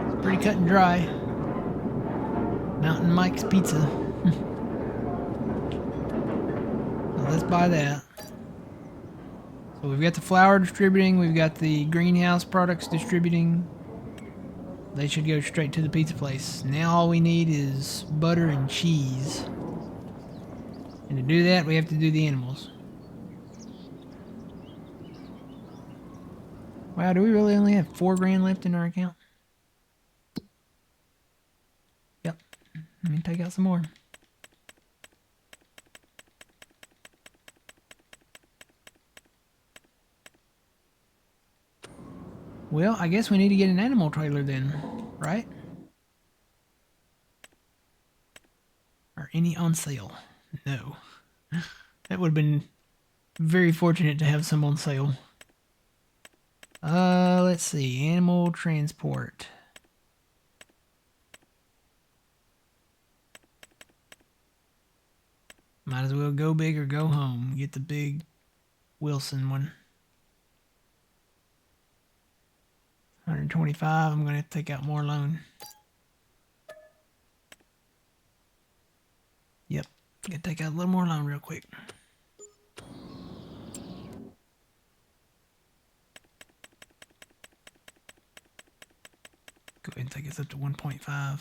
It's pretty cut and dry. Mountain Mike's Pizza. So let's buy that. So we've got the flour distributing, we've got the greenhouse products distributing. They should go straight to the pizza place. Now all we need is butter and cheese. And to do that, we have to do the animals. Wow, do we really only have $4 grand left in our account? Yep. Let me take out some more. Well, I guess we need to get an animal trailer then, right? Are any on sale? No. That would have been very fortunate to have some on sale. Let's see. Animal transport. Might as well go big or go home. Get the big Wilson one. 125. I'm going to have to take out more loan. Yep. Gonna take out a little more loan real quick. Go ahead and take us up to 1.5.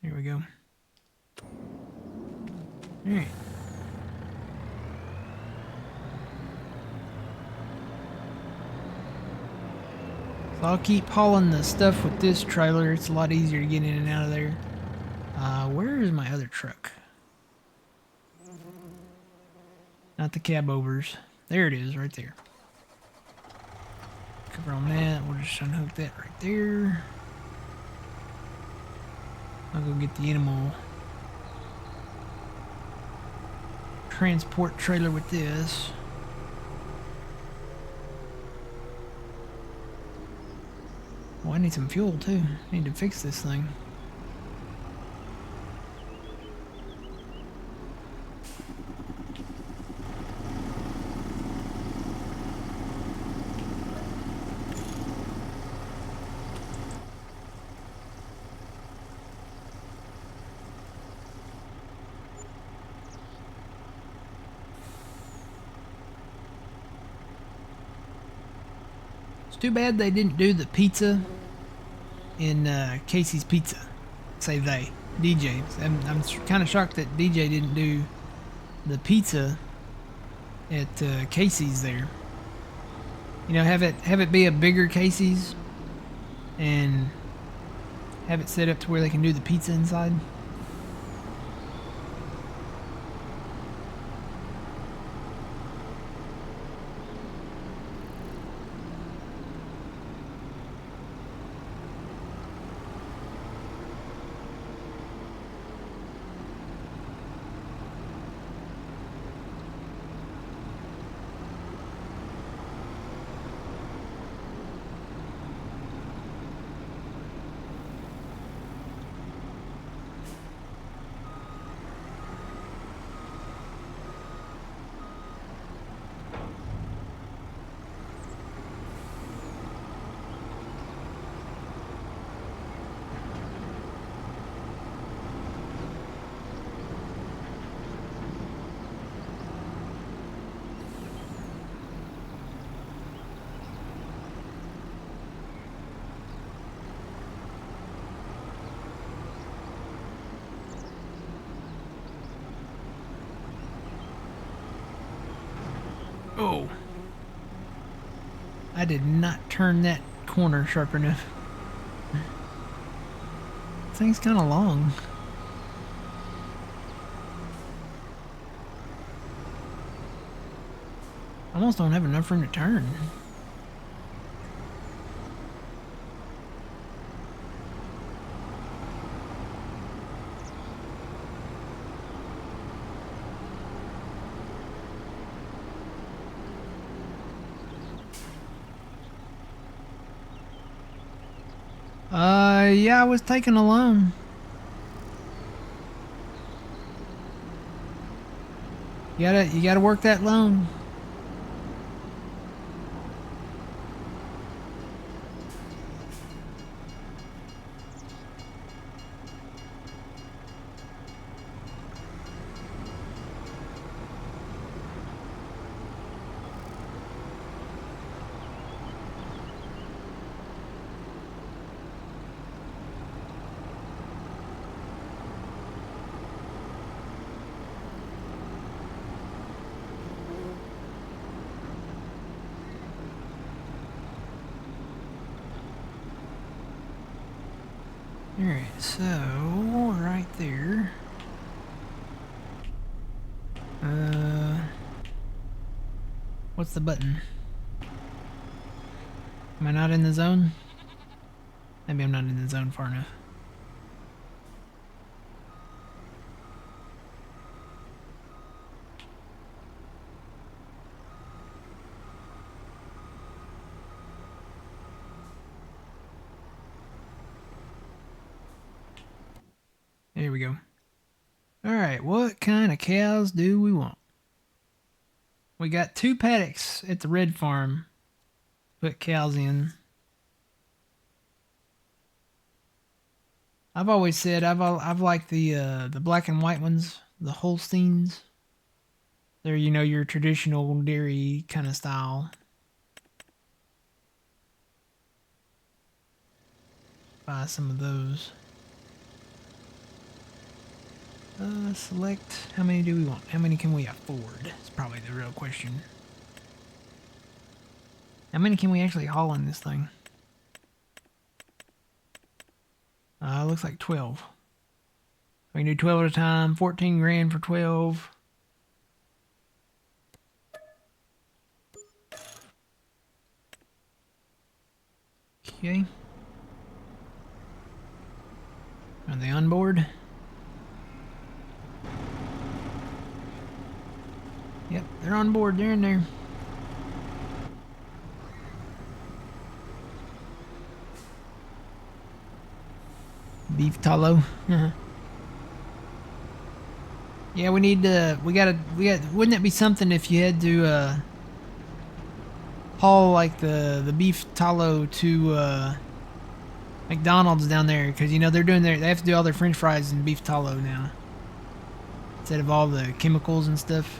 Here we go. Alright. So I'll keep hauling the stuff with this trailer. It's a lot easier to get in and out of there. Where is my other truck? Not the cab overs. There it is, right there. Cover on that. We'll just unhook that right there. I'll go get the animal transport trailer with this. Oh, I need some fuel too. I need to fix this thing. Too bad they didn't do the pizza in Casey's Pizza. Say they. DJ. I'm kind of shocked that DJ didn't do the pizza at Casey's there. You know, have it be a bigger Casey's and have it set up to where they can do the pizza inside. Oh. I did not turn that corner sharp enough. This thing's kind of long. I almost don't have enough room to turn. Yeah, I was taking a loan. You gotta work that loan. Alright, so right there. What's the button? Am I not in the zone? Maybe I'm not in the zone far enough. There we go. Alright, what kind of cows do we want? We got 2 paddocks at the red farm. Put cows in. I've always said I've liked the black and white ones, the Holsteins. They're, you know, your traditional dairy kind of style. Buy some of those. Select, how many do we want? How many can we afford? It's probably the real question. How many can we actually haul in this thing? Looks like 12. We can do 12 at a time, 14 grand for 12. Okay. Are they on board? Yep, they're on board. They're in there. Beef tallow. Yeah, we need to. We got. Wouldn't it be something if you had to haul like the beef tallow to McDonald's down there? Because you know they have to do all their French fries in beef tallow now instead of all the chemicals and stuff.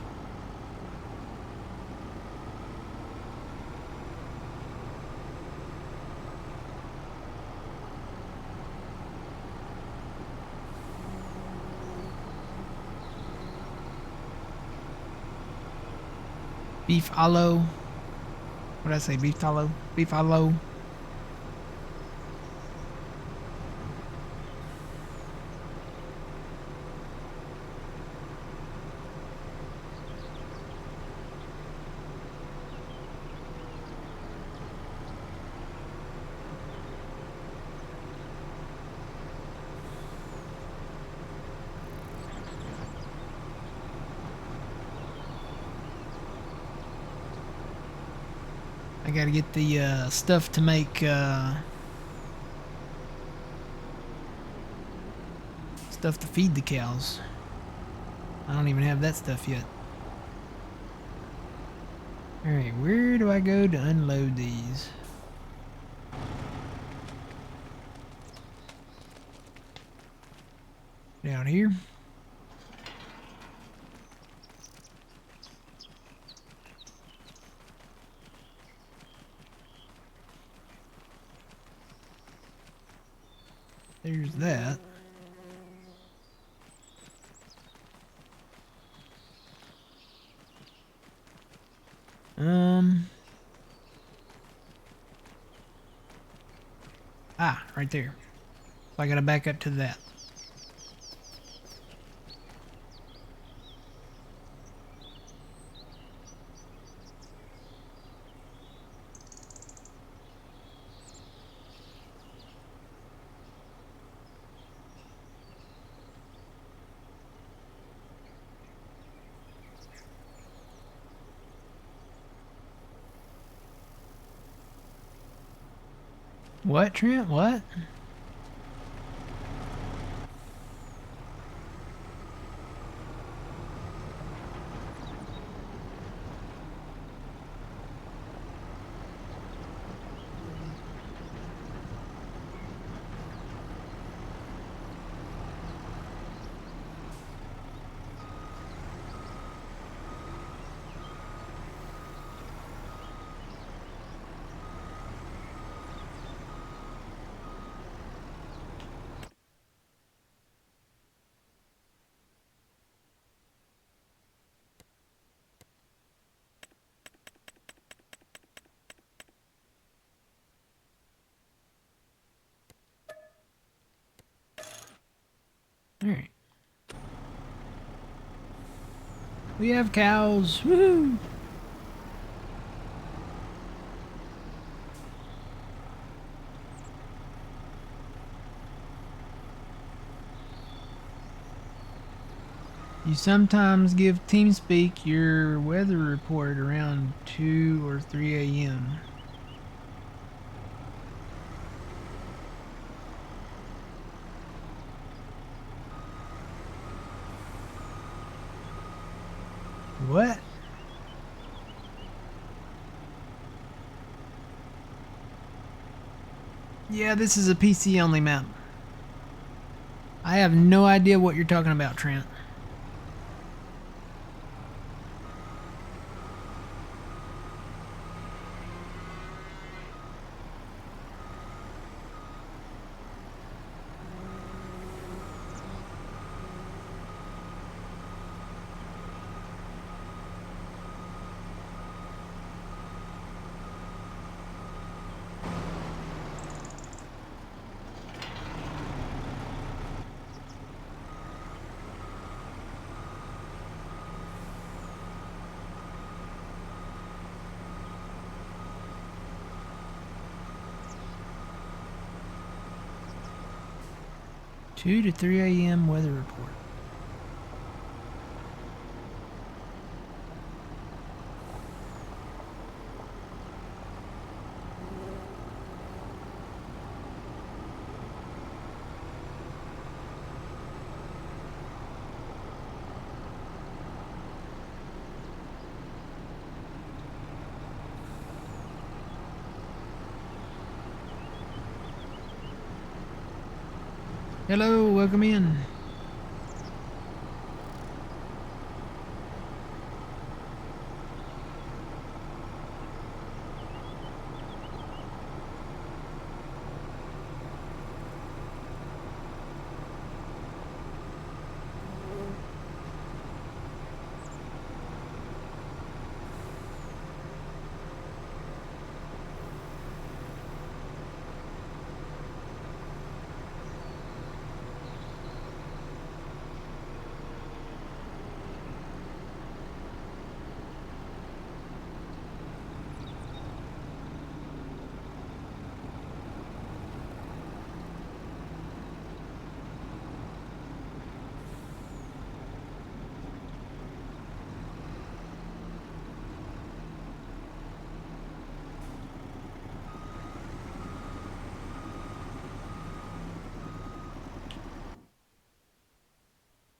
Beef aloe. What did I say? Beef tallow? Beef aloe. I gotta get the stuff to make stuff to feed the cows. I don't even have that stuff yet. Alright, where do I go to unload these? Down here. There's that. Um. Right there. So I gotta back up to that. What, Trent? What? Alright. We have cows. Woohoo! You sometimes give TeamSpeak your weather report around 2 or 3 a.m. What? Yeah, this is a PC only map. I have no idea what you're talking about, Trent. Two to 3 a.m. weather report. Hello, welcome in.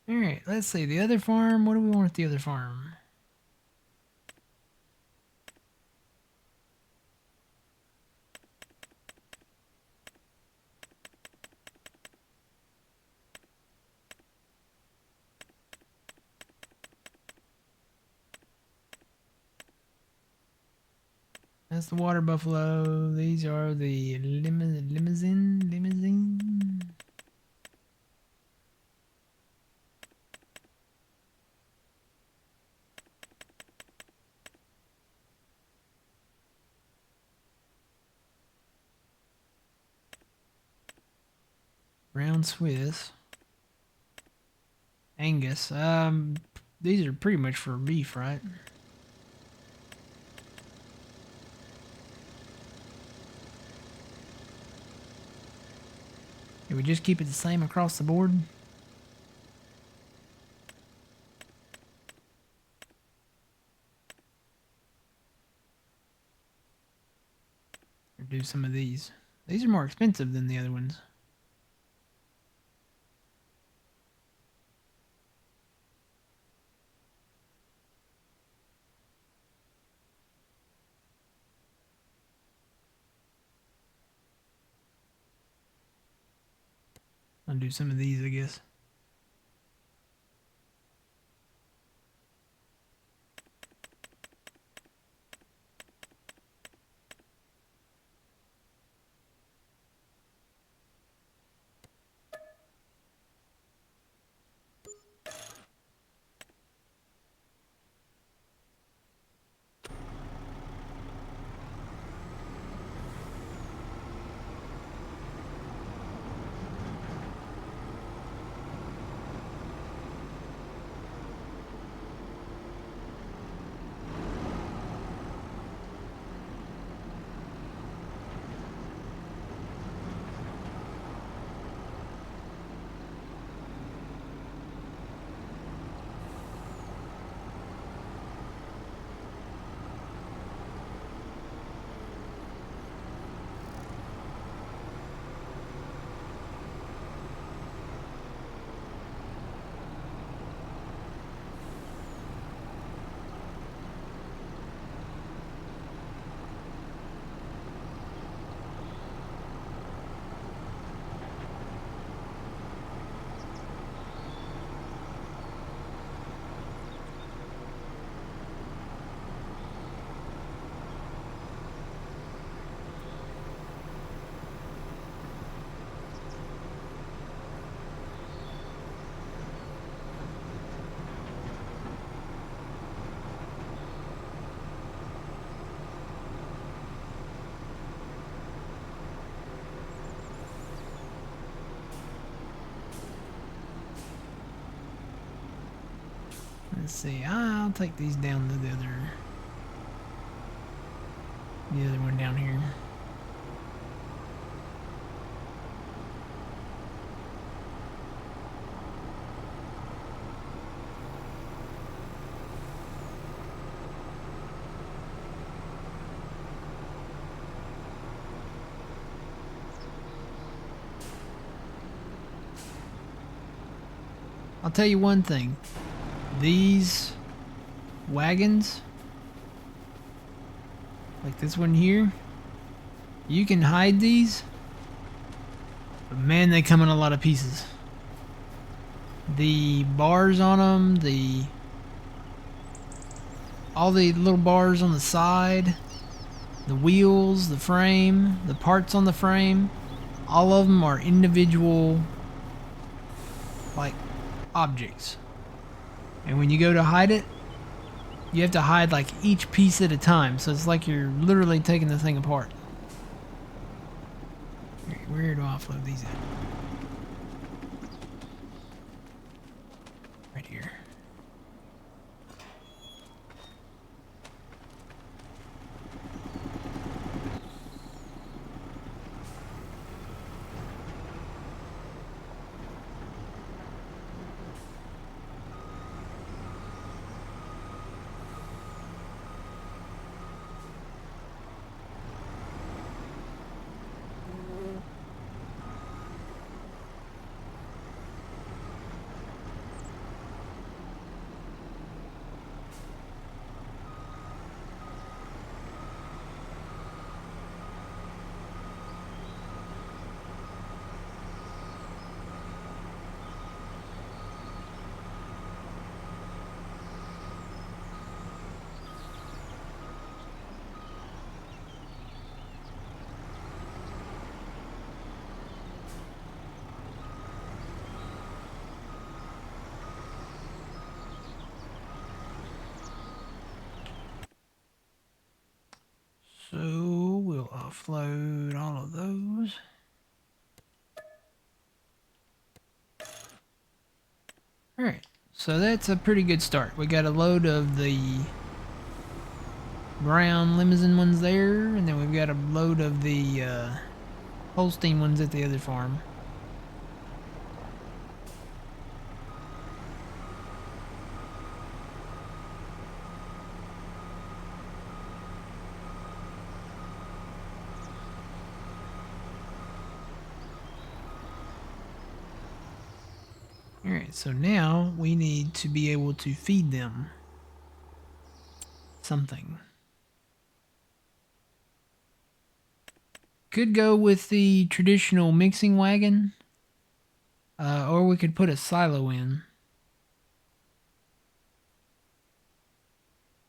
Alright, let's see. The other farm. What do we want at the other farm? That's the water buffalo. These are the limousine. Brown Swiss. Angus. These are pretty much for beef, right? Did we just keep it the same across the board? Or do some of these? These are more expensive than the other ones. I'll do some of these, I guess. Let's see. I'll take these down to the other one down here. I'll tell you one thing. These wagons, like this one here, you can hide these, but man, they come in a lot of pieces. The bars on them, all the little bars on the side, the wheels, the frame, the parts on the frame, all of them are individual, like, objects. And when you go to hide it, you have to hide like each piece at a time. So it's like you're literally taking the thing apart. Where do I offload these at? Right here. So we'll offload all of those. So that's a pretty good start. We got a load of the brown limousine ones there, and then we've got a load of the Holstein ones at the other farm. Alright, so now we need to be able to feed them something. Could go with the traditional mixing wagon, or we could put a silo in.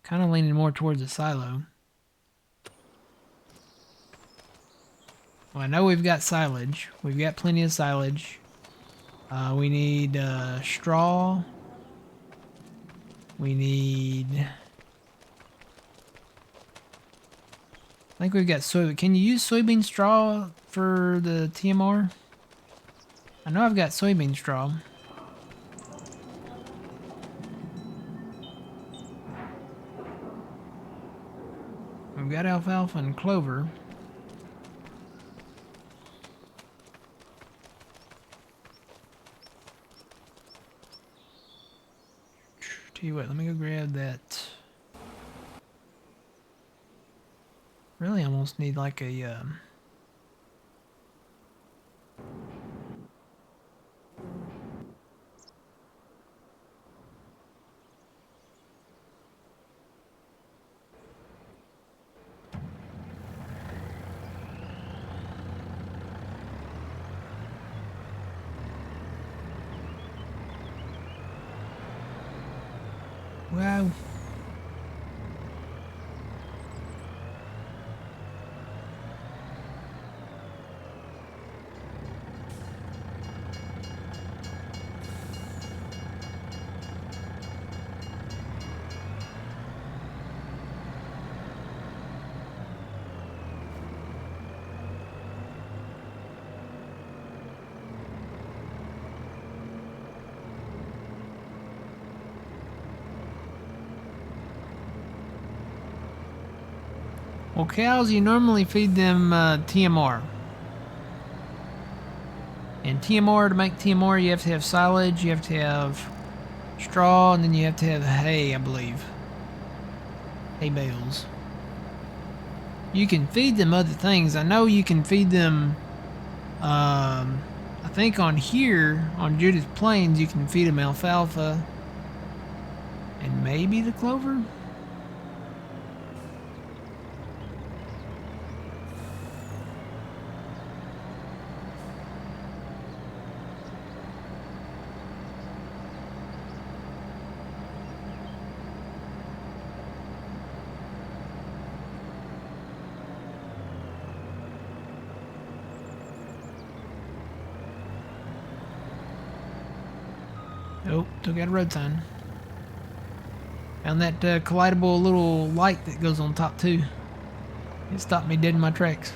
Kind of leaning more towards a silo. Well, I know we've got silage. We've got plenty of silage. We need straw. We need... I think we've got soybean. Can you use soybean straw for the TMR? I know I've got soybean straw. We've got alfalfa and clover. Tell you what, let me go grab that. Really almost need like a wow. Well, cows, you normally feed them TMR. And TMR, to make TMR, you have to have silage, you have to have straw, and then you have to have hay, I believe. Hay bales. You can feed them other things. I know you can feed them, I think on here, on Judith Plains, you can feed them alfalfa and maybe the clover? Oh, took out a road sign. Found that collidable little light that goes on top too. It stopped me dead in my tracks.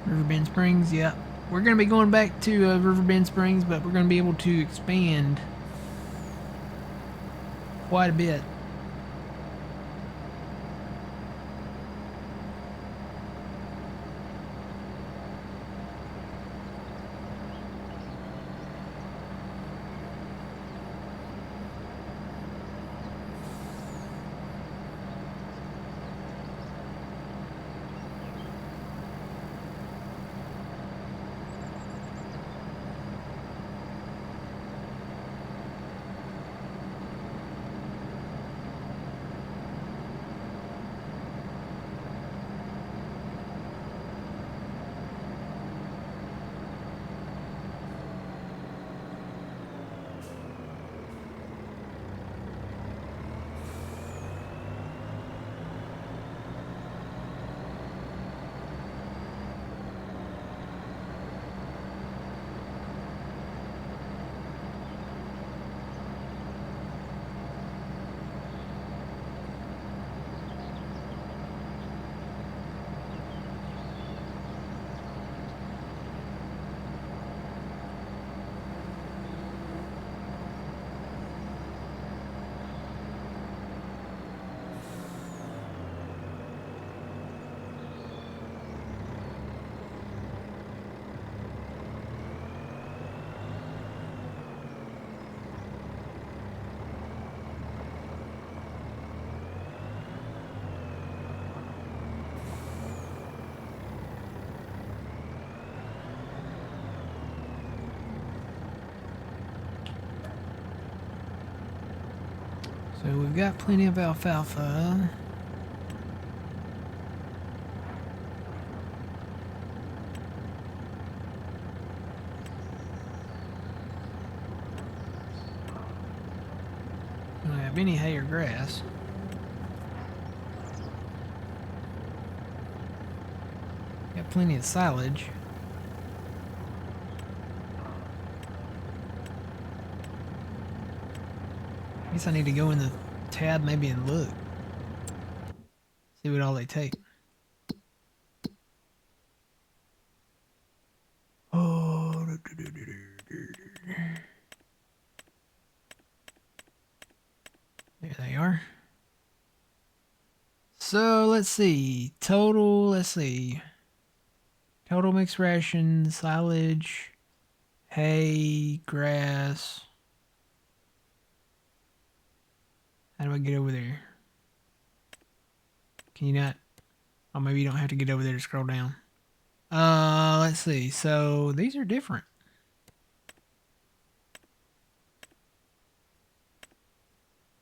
Riverbend Springs, yeah. We're going to be going back to Riverbend Springs, but we're going to be able to expand quite a bit. So we've got plenty of alfalfa. We don't have any hay or grass. Got plenty of silage. I guess I need to go in the tab maybe and look. See what all they take. Oh. There they are. So let's see. Total mixed ration, silage, hay, grass. How do I get over there? Can you not? Oh, maybe you don't have to get over there to scroll down. Let's see. So these are different.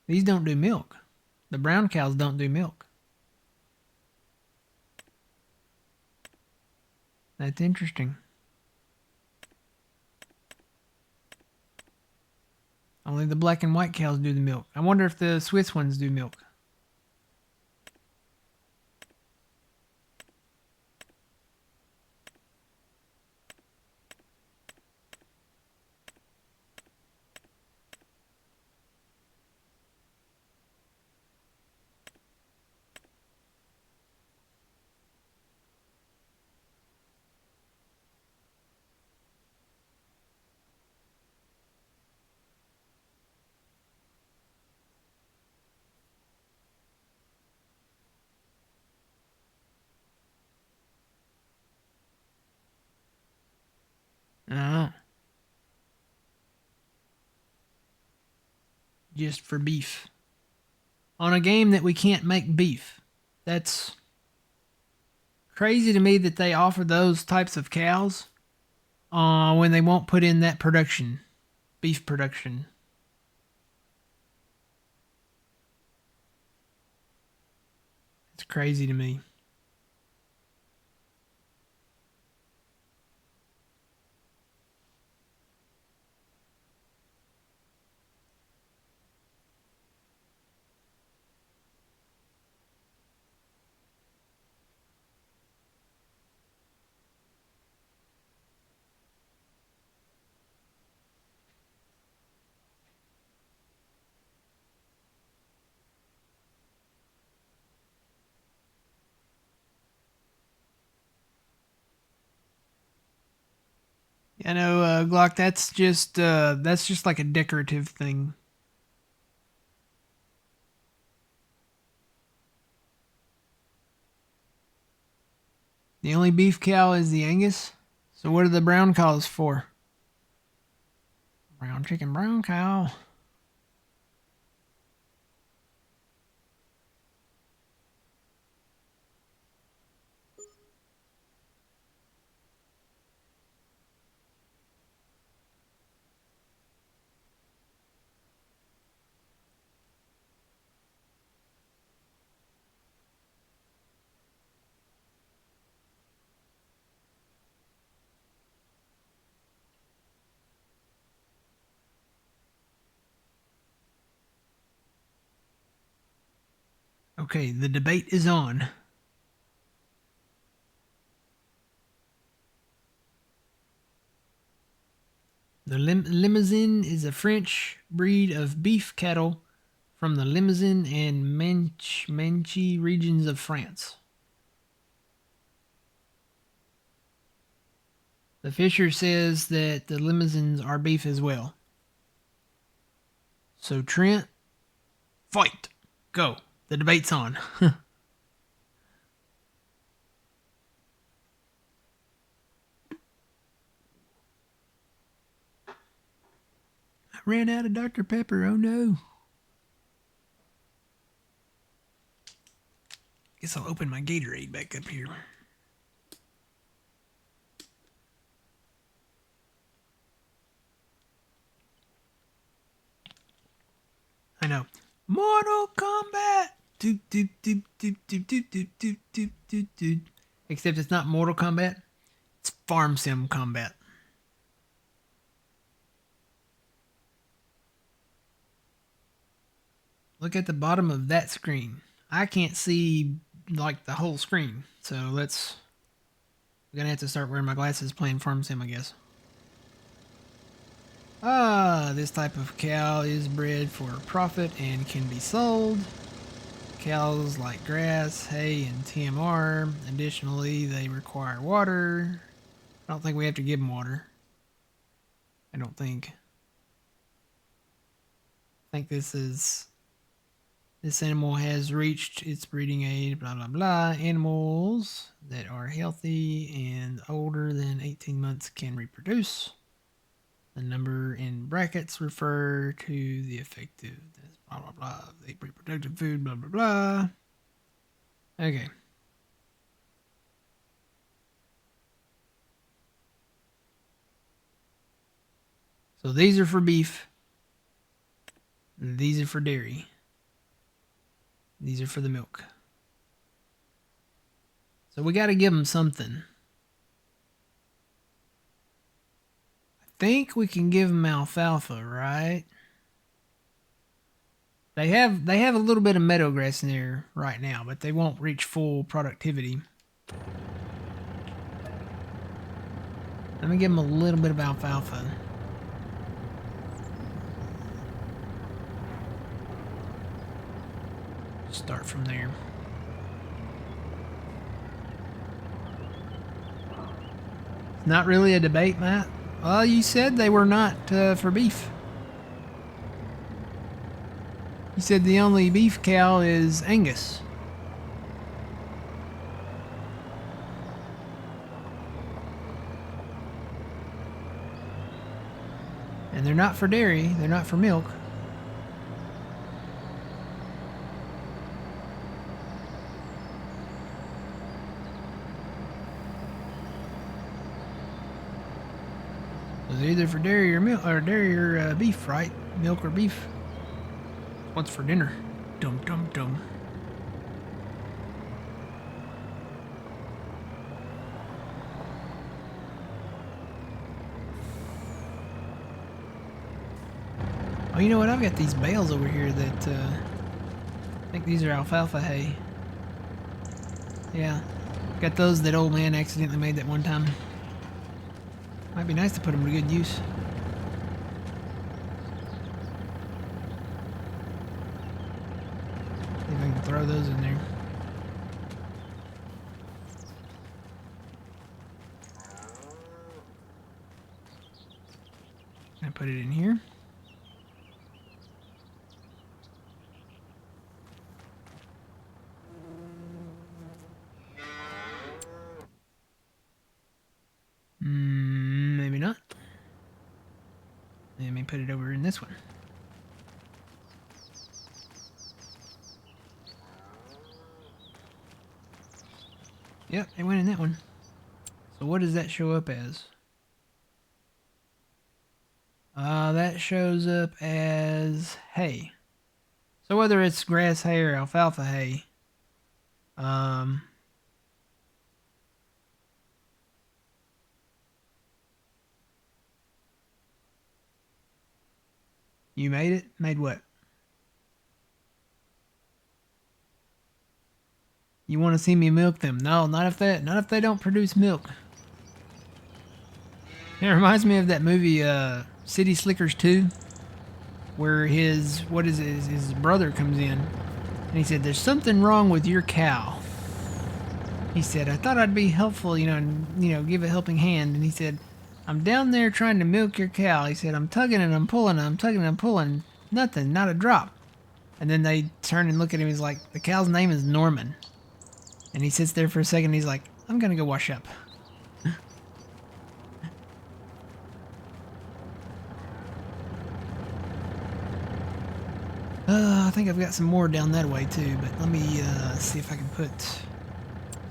These don't do milk. The brown cows don't do milk. That's interesting. Only the black and white cows do the milk. I wonder if the Swiss ones do milk. Oh. Just for beef. On a game that we can't make beef. That's crazy to me that they offer those types of cows when they won't put in that production. Beef production. It's crazy to me. I know, Glock. That's just like a decorative thing. The only beef cow is the Angus. So what are the brown cows for? Brown chicken, brown cow. Okay, the debate is on. The Limousin is a French breed of beef cattle from the Limousin and Manche regions of France. The Fisher says that the Limousins are beef as well. So Trent, fight. Go. The debate's on. I ran out of Dr. Pepper. Oh no. Guess I'll open my Gatorade back up here. I know. Mortal Kombat. Doop, doop, doop, doop, doop, doop, doop, doop, doop, doop, doop. Except it's not Mortal Kombat. It's Farm Sim Combat. Look at the bottom of that screen. I can't see like the whole screen. So we're gonna have to start wearing my glasses playing Farm Sim, I guess. This type of cow is bred for profit and can be sold. Cows like grass, hay, and TMR. Additionally, they require water. I don't think we have to give them water. I don't think. I think this animal has reached its breeding age, blah, blah, blah. Animals that are healthy and older than 18 months can reproduce. The number in brackets refer to the effectiveness, blah, blah, blah. The reproductive food, blah, blah, blah. Okay. So these are for beef. These are for dairy. These are for the milk. So we got to give them something. I think we can give them alfalfa, right? They have a little bit of meadow grass in there right now, but they won't reach full productivity. Let me give them a little bit of alfalfa. Start from there. It's not really a debate, Matt. Well, you said they were not for beef. You said the only beef cow is Angus. And they're not for dairy. They're not for milk. So they're either for dairy or milk, or dairy or beef, right? Milk or beef. What's for dinner? Dum dum dum. Oh, you know what? I've got these bales over here that I think these are alfalfa hay. Yeah, got those that old man accidentally made that one time. Might be nice to put them to good use. See if I can throw those in there. Can I put it in here? Maybe not. Let me put it over in this one. Yep, it went in that one. So what does that show up as? That shows up as hay. So whether it's grass hay or alfalfa hay, you made it? Made what? You want to see me milk them? No, not if they don't produce milk. It reminds me of that movie, City Slickers 2, where his brother comes in, and he said, "There's something wrong with your cow." He said, "I thought I'd be helpful, and give a helping hand." And he said, "I'm down there trying to milk your cow." He said, "I'm tugging and I'm pulling, I'm tugging and I'm pulling, nothing, not a drop." And then they turn and look at him. He's like, "The cow's name is Norman." And he sits there for a second. And he's like, "I'm gonna go wash up." I think I've got some more down that way too, but let me see if I can put... So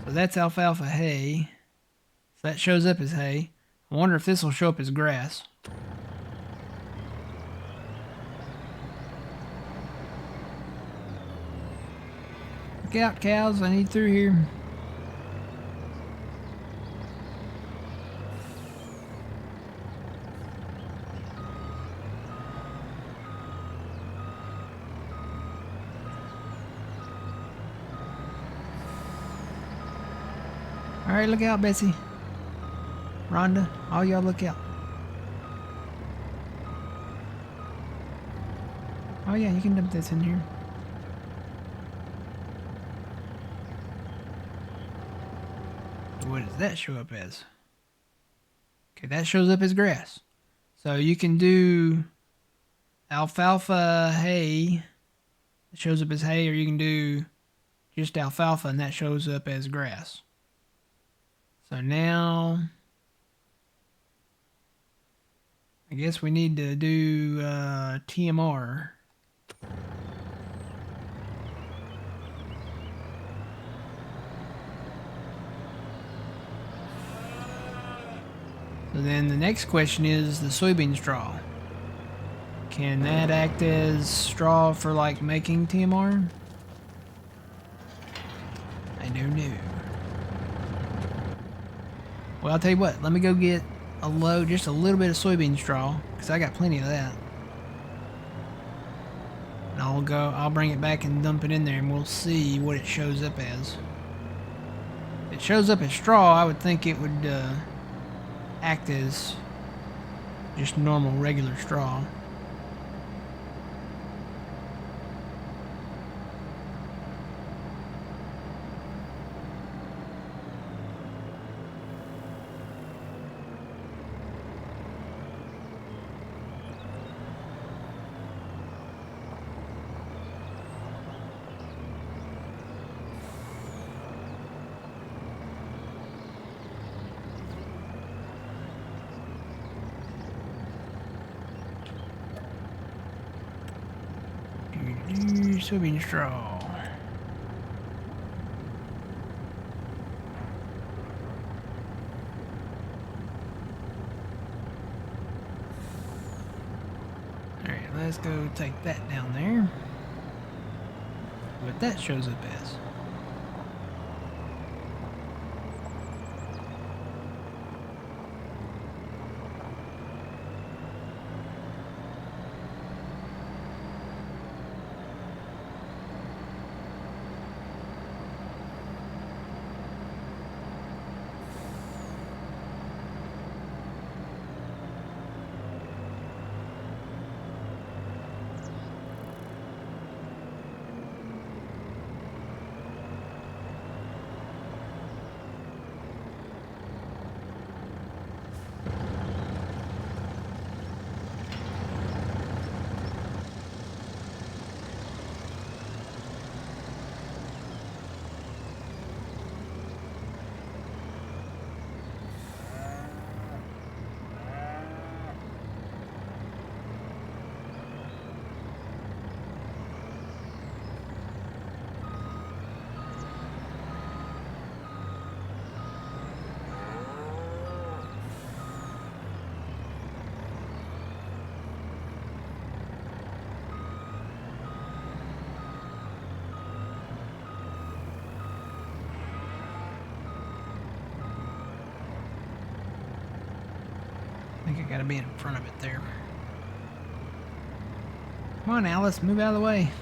that's alfalfa hay. So that shows up as hay. I wonder if this will show up as grass. Look out, cows. I need through here. Alright, look out, Betsy. Rhonda, all y'all look out. Oh yeah, you can dump this in here. What does that show up as? Okay, that shows up as grass. So you can do alfalfa hay. It shows up as hay, or you can do just alfalfa and that shows up as grass. So now I guess we need to do TMR. So then the next question is the soybean straw. Can that act as straw for like making TMR? I don't know. Well, I'll tell you what, let me go get a load, just a little bit of soybean straw, because I got plenty of that. And I'll bring it back and dump it in there and we'll see what it shows up as. If it shows up as straw, I would think it would act as just normal, regular straw. Soybean straw. Alright, let's go take that down there. What that shows up as. I think I gotta be in front of it there. Come on, Alice, move out of the way.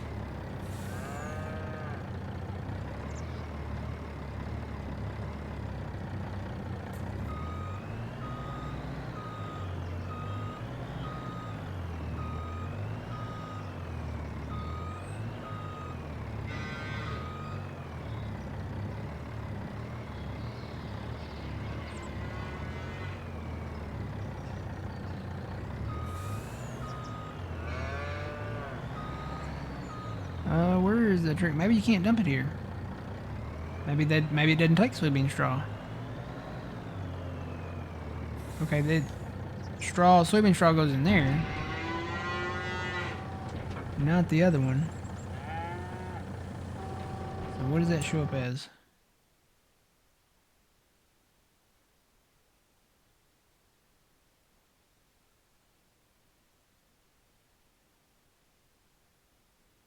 Where is the trick? Maybe you can't dump it here. Maybe it doesn't take soybean straw. Okay, the soybean straw goes in there. Not the other one. So what does that show up as?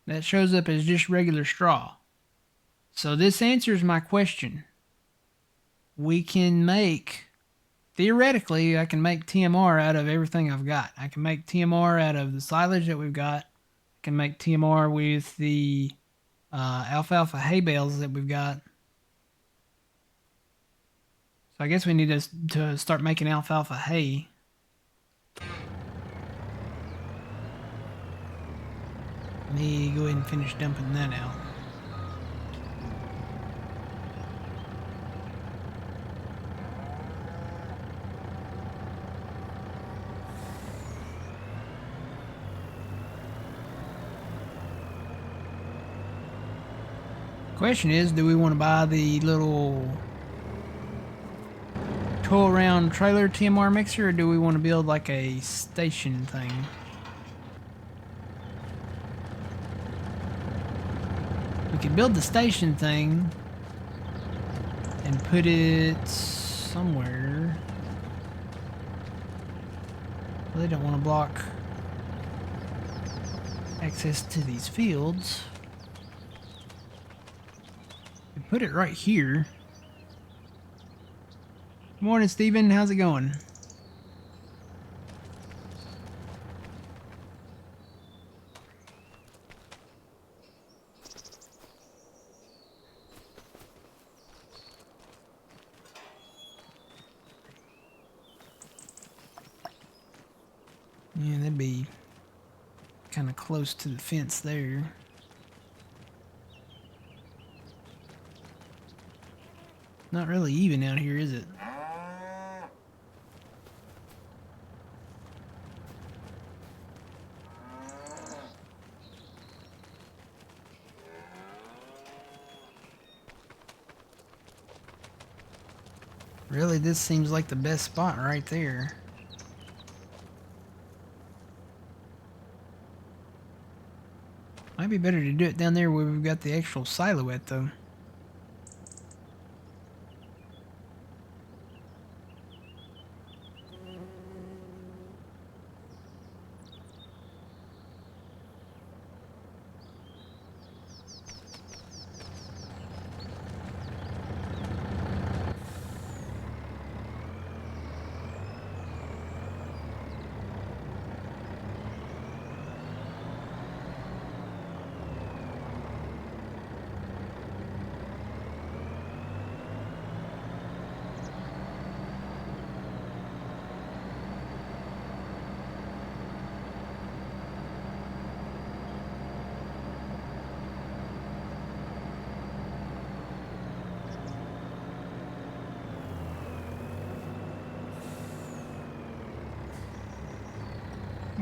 That shows up as just regular straw. So this answers my question. We can make, theoretically, I can make TMR out of everything I've got. I can make TMR out of the silage that we've got. I can make TMR with the alfalfa hay bales that we've got. So I guess we need to start making alfalfa hay. Let me go ahead and finish dumping that out. Question is, do we want to buy the little tow around trailer TMR mixer, or do we want to build like a station thing? We could build the station thing and put it somewhere. Well, they don't want to block access to these fields. We put it right here. Good morning, Steven. How's it going? Yeah, that'd be kind of close to the fence there. Not really even out here, is it? Really, this seems like the best spot right there. Might be better to do it down there where we've got the actual silo at, though.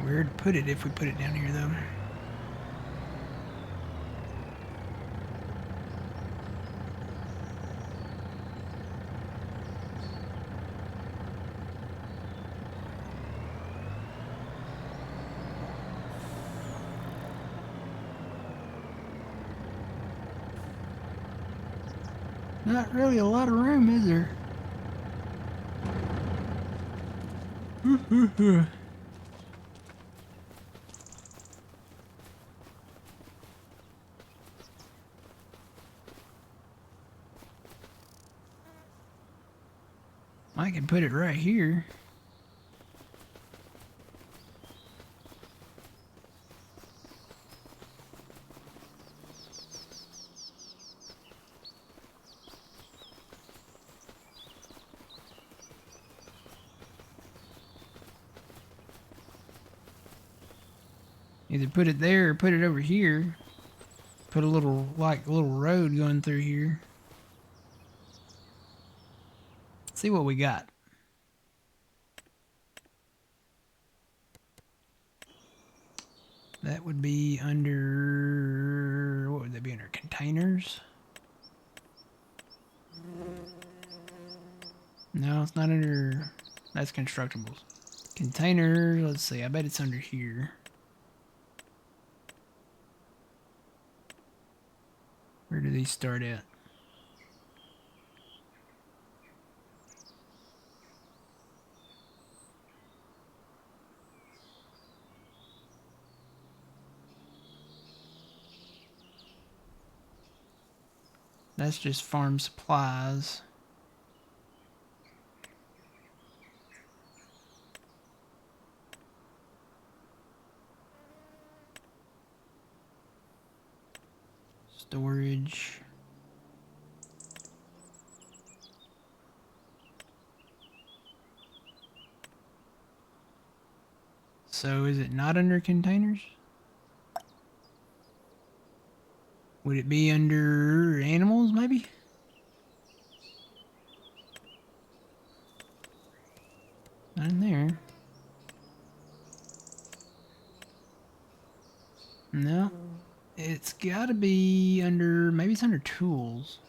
Where'd put it if we put it down here, though? Not really a lot of room, is there? I could put it right here. Either put it there or put it over here. Put a little, like, little road going through here. Let's see what we got. That would be under, what would that be under? Containers? No, it's not under, that's constructibles. Containers, let's see, I bet it's under here. Where do these start at? That's just farm supplies. Storage. So is it not under containers? Would it be under animals, maybe? Not in there. No. It's gotta be under, maybe it's under tools.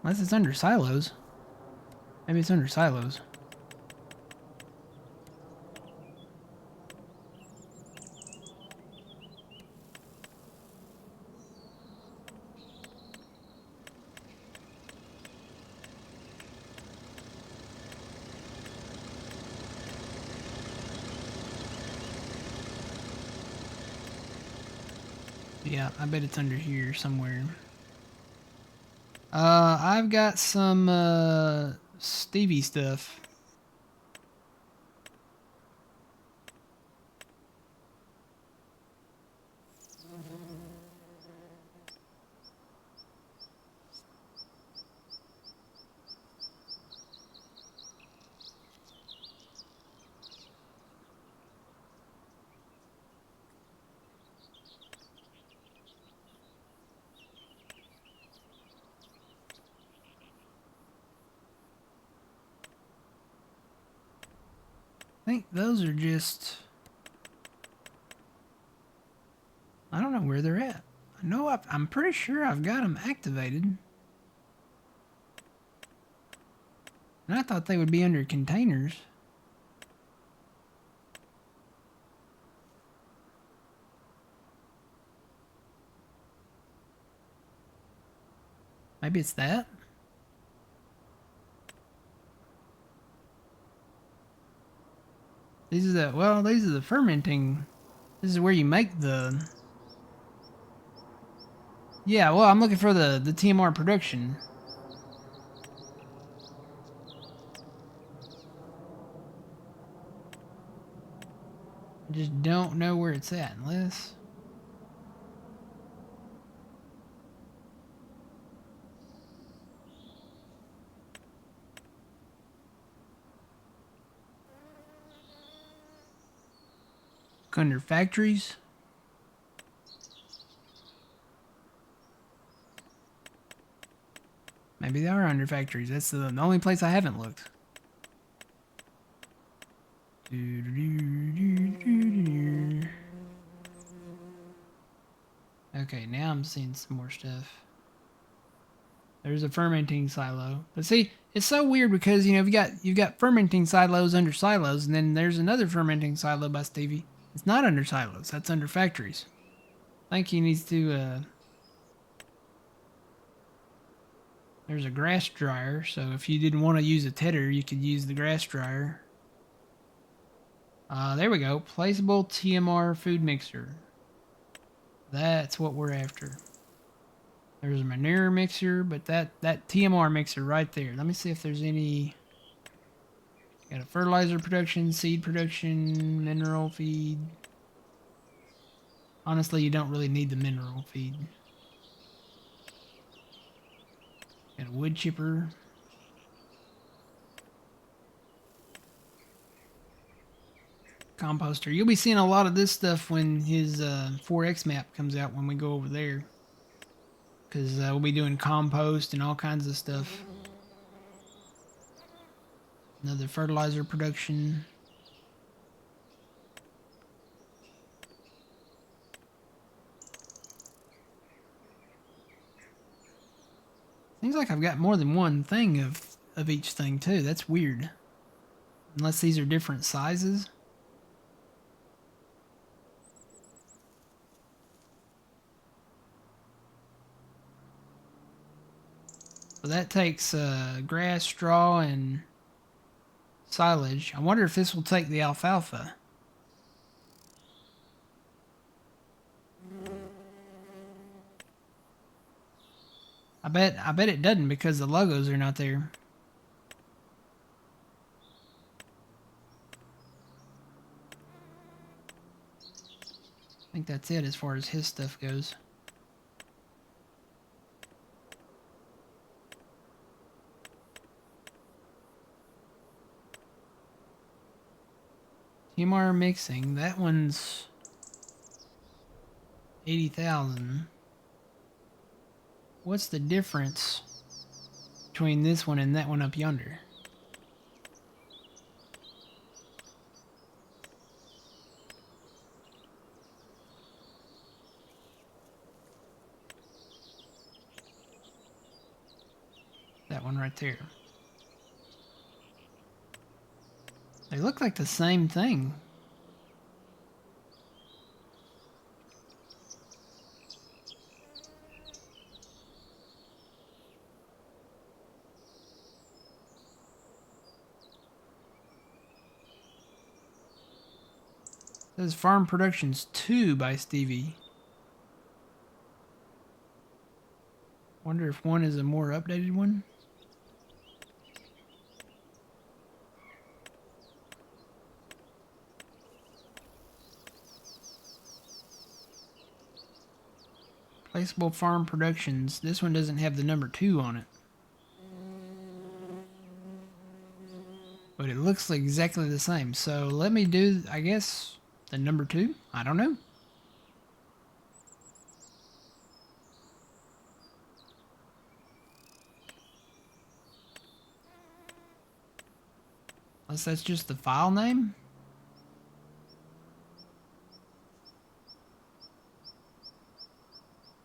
Unless it's under silos. Maybe it's under silos. Yeah, I bet it's under here somewhere. I've got some, Stevie stuff. I think those are just... I don't know where they're at. I know I'm pretty sure I've got them activated. And I thought they would be under containers. Maybe it's that? These are the, well, these are the fermenting. This is where you make the... Yeah, well, I'm looking for the TMR production. I just don't know where it's at unless... Under factories. Maybe they are under factories. That's the only place I haven't looked. Okay, now I'm seeing some more stuff. There's a fermenting silo. But see, it's so weird because, you know, you've got fermenting silos under silos, and then there's another fermenting silo by Stevie. It's not under silos. That's under factories. I think he needs to, there's a grass dryer, so if you didn't want to use a tedder, you could use the grass dryer. There we go. Placeable TMR food mixer. That's what we're after. There's a manure mixer, but that TMR mixer right there. Let me see if there's any... Got a fertilizer production, seed production, mineral feed. Honestly, you don't really need the mineral feed. Got a wood chipper. Composter. You'll be seeing a lot of this stuff when his 4X map comes out when we go over there. Because we'll be doing compost and all kinds of stuff. Another fertilizer production. Seems like I've got more than one thing of each thing too. That's weird. Unless these are different sizes. So that takes grass, straw, and silage. I wonder if this will take the alfalfa. I bet it doesn't because the logos are not there. I think that's it as far as his stuff goes. TMR mixing, that one's 80,000. What's the difference between this one and that one up yonder? That one right there. They look like the same thing. It says Farm Productions 2 by Stevie. Wonder if one is a more updated one. Placeable Farm Productions. This one doesn't have the number 2 on it. But it looks like exactly the same. So let me do, I guess, the number 2. I don't know. Unless that's just the file name.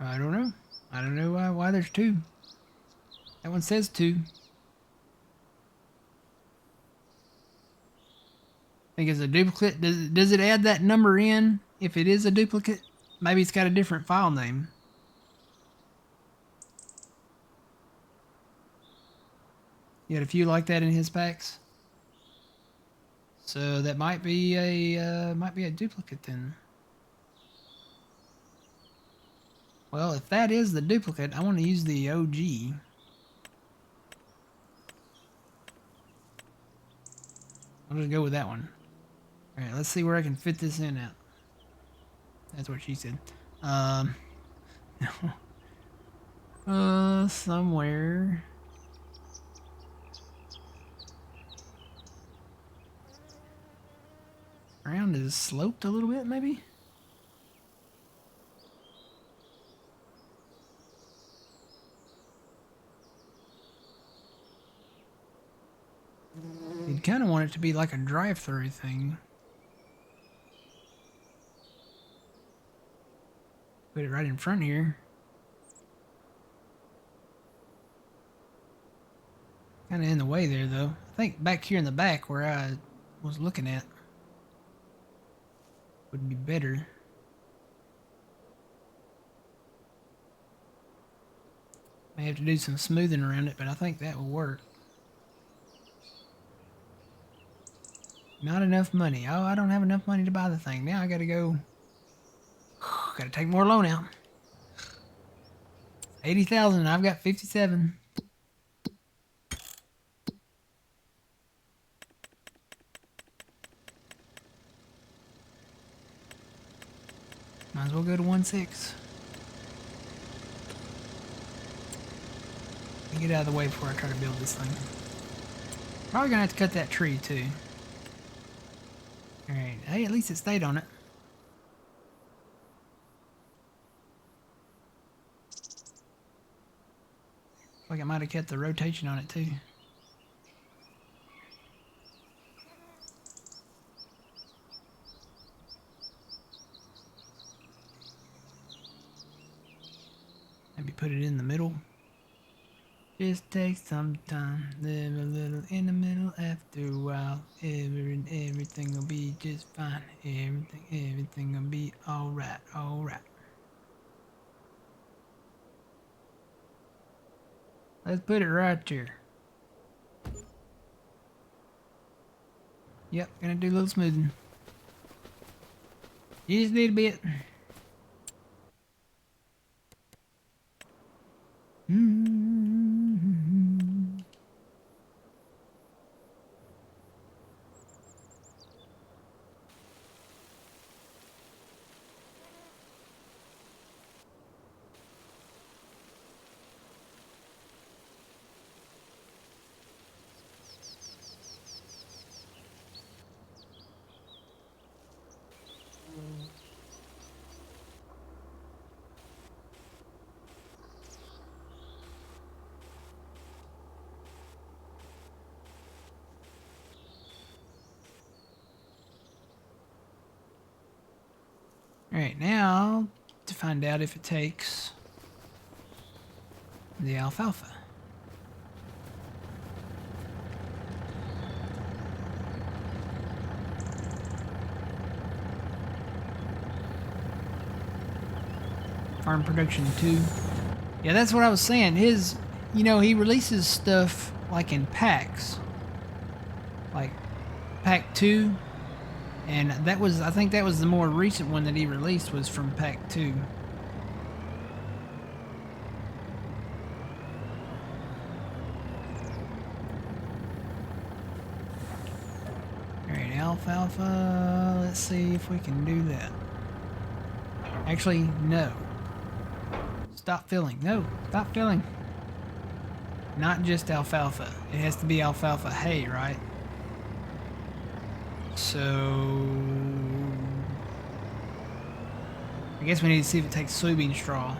I don't know. I don't know why there's 2. That one says 2. I think it's a duplicate. Does it add that number in if it is a duplicate? Maybe it's got a different file name. You had a few like that in his packs. So that might be a duplicate then. Well, if that is the duplicate, I want to use the OG. I'll just go with that one. Alright, let's see where I can fit this in at. That's what she said. No. Somewhere. Ground is sloped a little bit, maybe? You'd kind of want it to be like a drive-through thing. Put it right in front here. Kind of in the way there, though. I think back here in the back where I was looking at would be better. May have to do some smoothing around it, but I think that will work. Not enough money. Oh, I don't have enough money to buy the thing. Now I gotta go. Gotta take more loan out. 80,000. I've got 57. Might as well go to 1.6. Get out of the way before I try to build this thing. Probably gonna have to cut that tree too. Alright, hey, at least it stayed on it. Like I might have kept the rotation on it too. Maybe put it in the middle. Just take some time, live a little in the middle. After a while, everything will be just fine. Everything will be alright, alright. Let's put it right here. Yep, gonna do a little smoothing. You just need a bit. Alright, now to find out if it takes the alfalfa. Farm production 2. Yeah, that's what I was saying. His, he releases stuff like in packs. Like pack 2. And I think that was the more recent one that he released was from pack 2. Alright, alfalfa. Let's see if we can do that. Actually, no. Stop filling. No, stop filling. Not just alfalfa. It has to be alfalfa hay, right? So I guess we need to see if it takes soybean straw.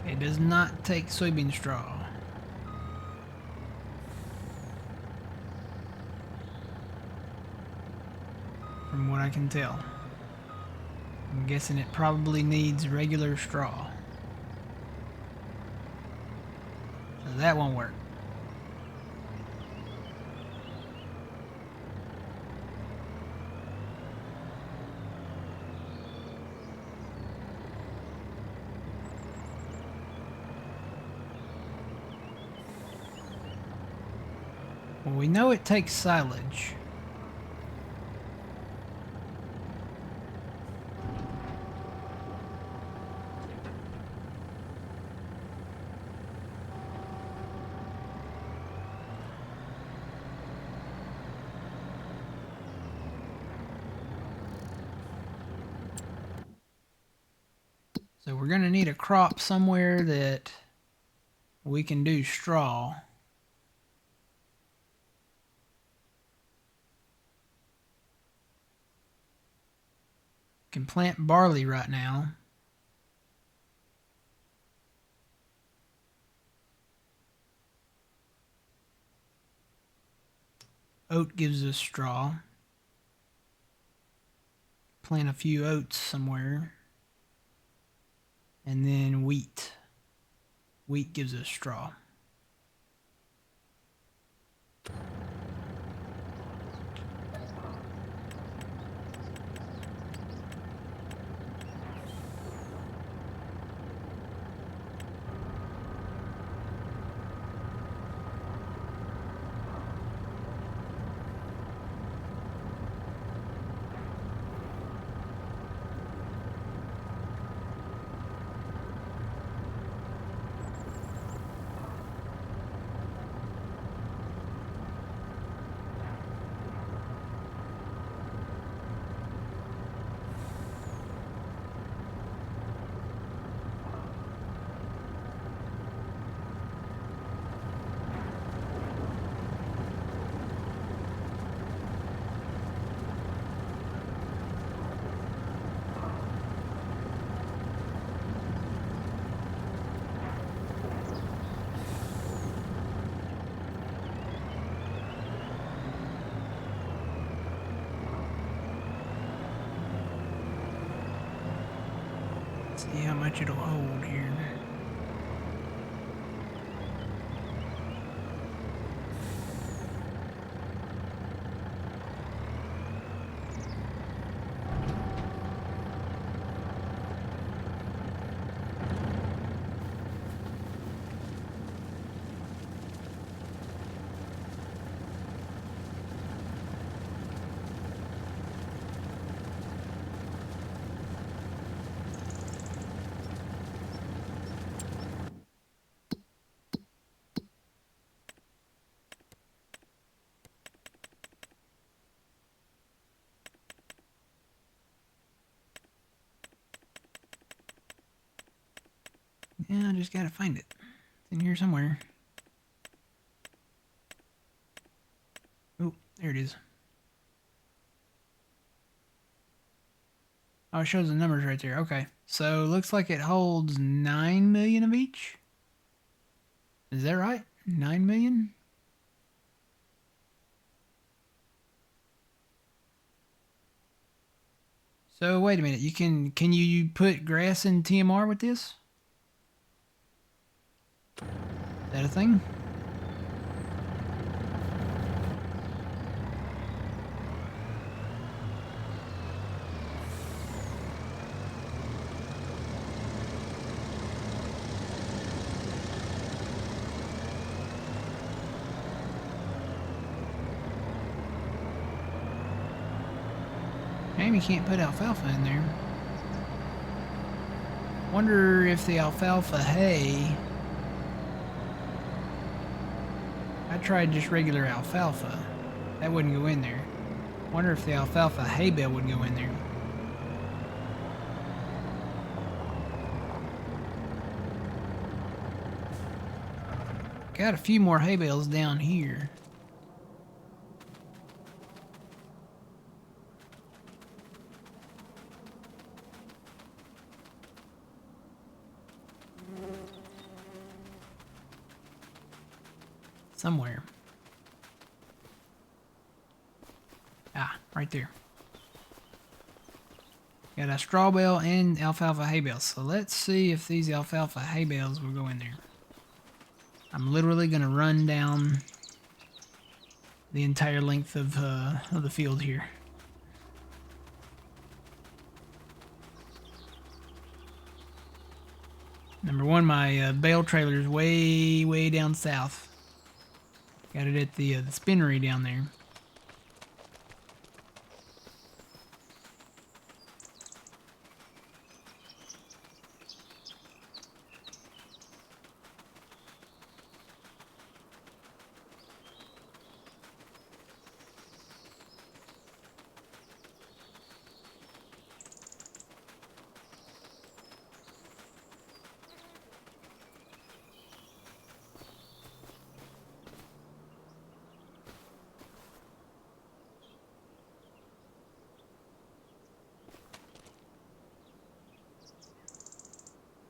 It does not take soybean straw. From what I can tell. I'm guessing it probably needs regular straw. So that won't work. Well, we know it takes silage. So we're going to need a crop somewhere that we can do straw. Can plant barley right now. Oat gives us straw. Plant a few oats somewhere. And then wheat. Wheat gives us straw. See how much it'll hold here. Yeah, I just gotta find it. It's in here somewhere. Oh, there it is. Oh, it shows the numbers right there. Okay. So, looks like it holds 9 million of each. Is that right? 9 million? So, wait a minute. Can you put grass in TMR with this? Is that a thing? Maybe you can't put alfalfa in there. Wonder if the alfalfa hay... I tried just regular alfalfa. That wouldn't go in there. Wonder if the alfalfa hay bale would go in there. Got a few more hay bales down here. Somewhere. Ah, right there. Got a straw bale and alfalfa hay bales. So let's see if these alfalfa hay bales will go in there. I'm literally going to run down the entire length of the field here. Number one, my bale trailer is way down south. Got it at the spinnery down there.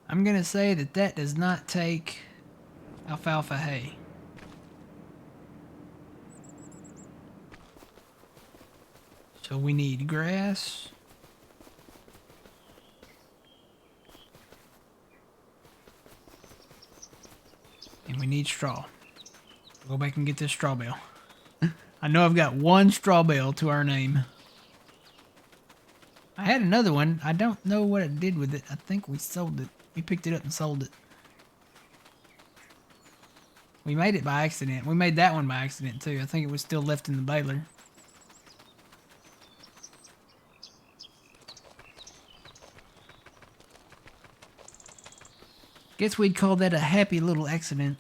I'm going to say that that does not take alfalfa hay. So we need grass. And we need straw. Go back and get this straw bale. I know I've got one straw bale to our name. I had another one. I don't know what it did with it. I think we sold it. We picked it up and sold it. We made it by accident. We made that one by accident too. I think it was still left in the baler. Guess we'd call that a happy little accident.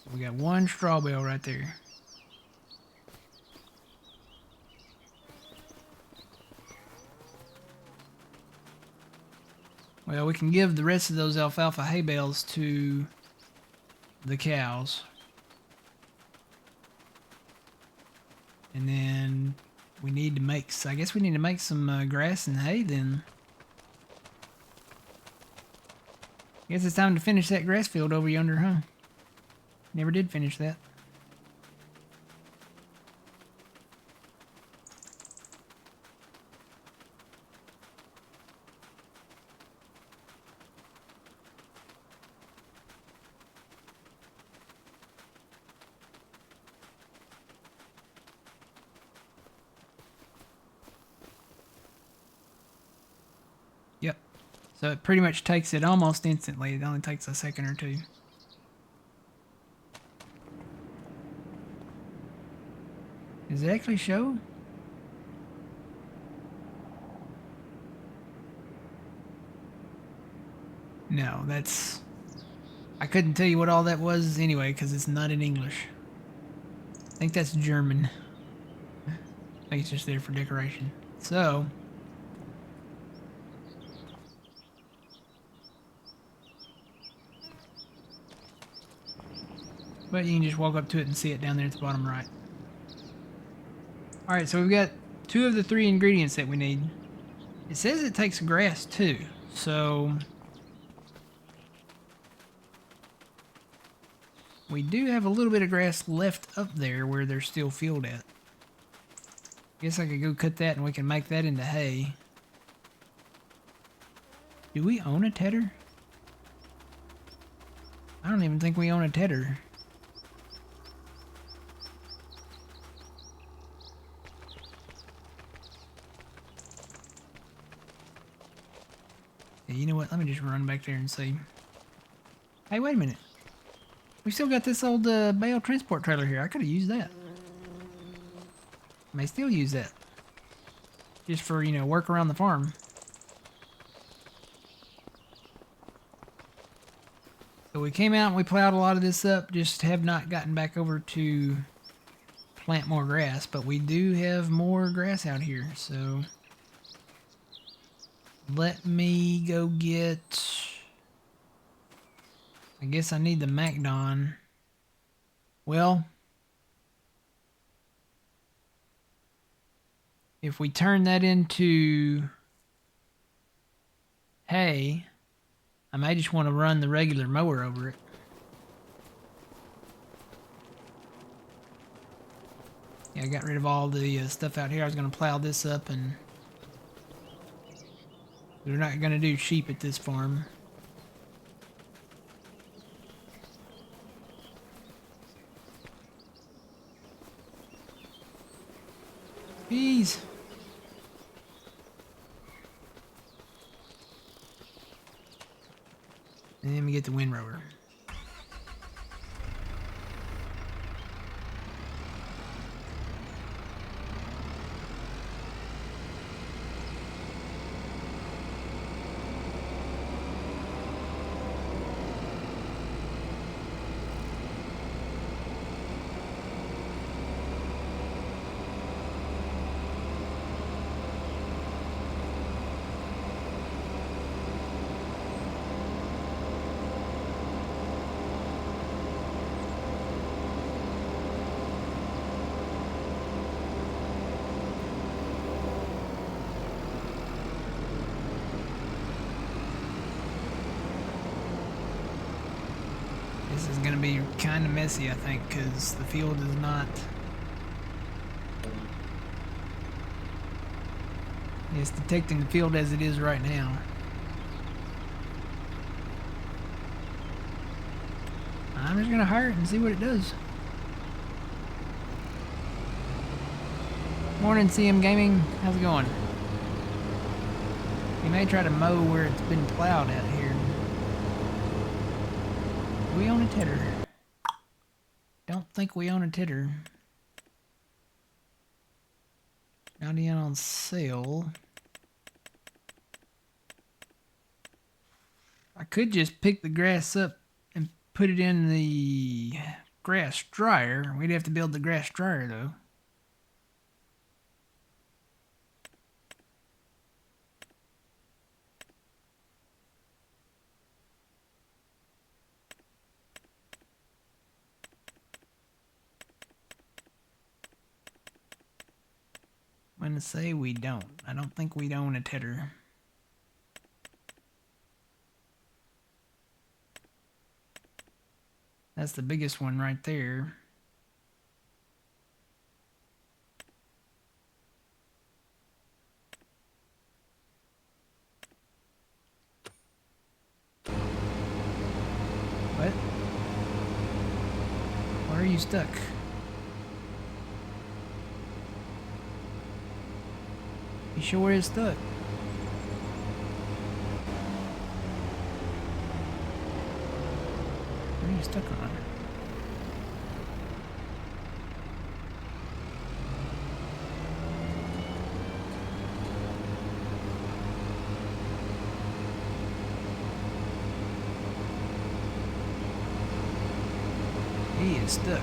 So we got one straw bale right there. Well, we can give the rest of those alfalfa hay bales to the cows. And then we need to make, I guess we need to make some grass and hay then. Guess it's time to finish that grass field over yonder, huh? Never did finish that. Yep. So it pretty much takes it almost instantly. It only takes a second or two. Does it actually show? No, that's... I couldn't tell you what all that was anyway, because it's not in English. I think that's German. I think it's just there for decoration. So... but you can just walk up to it and see it down there at the bottom right. Alright, so we've got 2 of the 3 ingredients that we need. It says it takes grass too, so... we do have a little bit of grass left up there where there's still field at. Guess I could go cut that and we can make that into hay. Do we own a tedder? I don't even think we own a tedder. Yeah, you know what? Let me just run back there and see. Hey, wait a minute. We still got this old bale transport trailer here. I could have used that. May still use that. Just for, you know, work around the farm. So we came out and we plowed a lot of this up. Just have not gotten back over to plant more grass. But we do have more grass out here. So let me go get... I guess I need the MacDon. Well... if we turn that into hay, I may just want to run the regular mower over it. Yeah, I got rid of all the stuff out here. I was going to plow this up, and we're not going to do sheep at this farm. Bees. And then we get the windrower. This is going to be kind of messy, I think, because the field is not... it's detecting the field as it is right now. I'm just going to hire it and see what it does. Morning, CM Gaming. How's it going? You may try to mow where it's been plowed out here. Do we own a tedder? Don't think we own a tedder. Not even on sale. I could just pick the grass up and put it in the grass dryer. We'd have to build the grass dryer though. I'm gonna say we don't. I don't think we'd own a tedder. That's the biggest one right there. What? Why are you stuck? You sure it's stuck? What are you stuck on? He is stuck.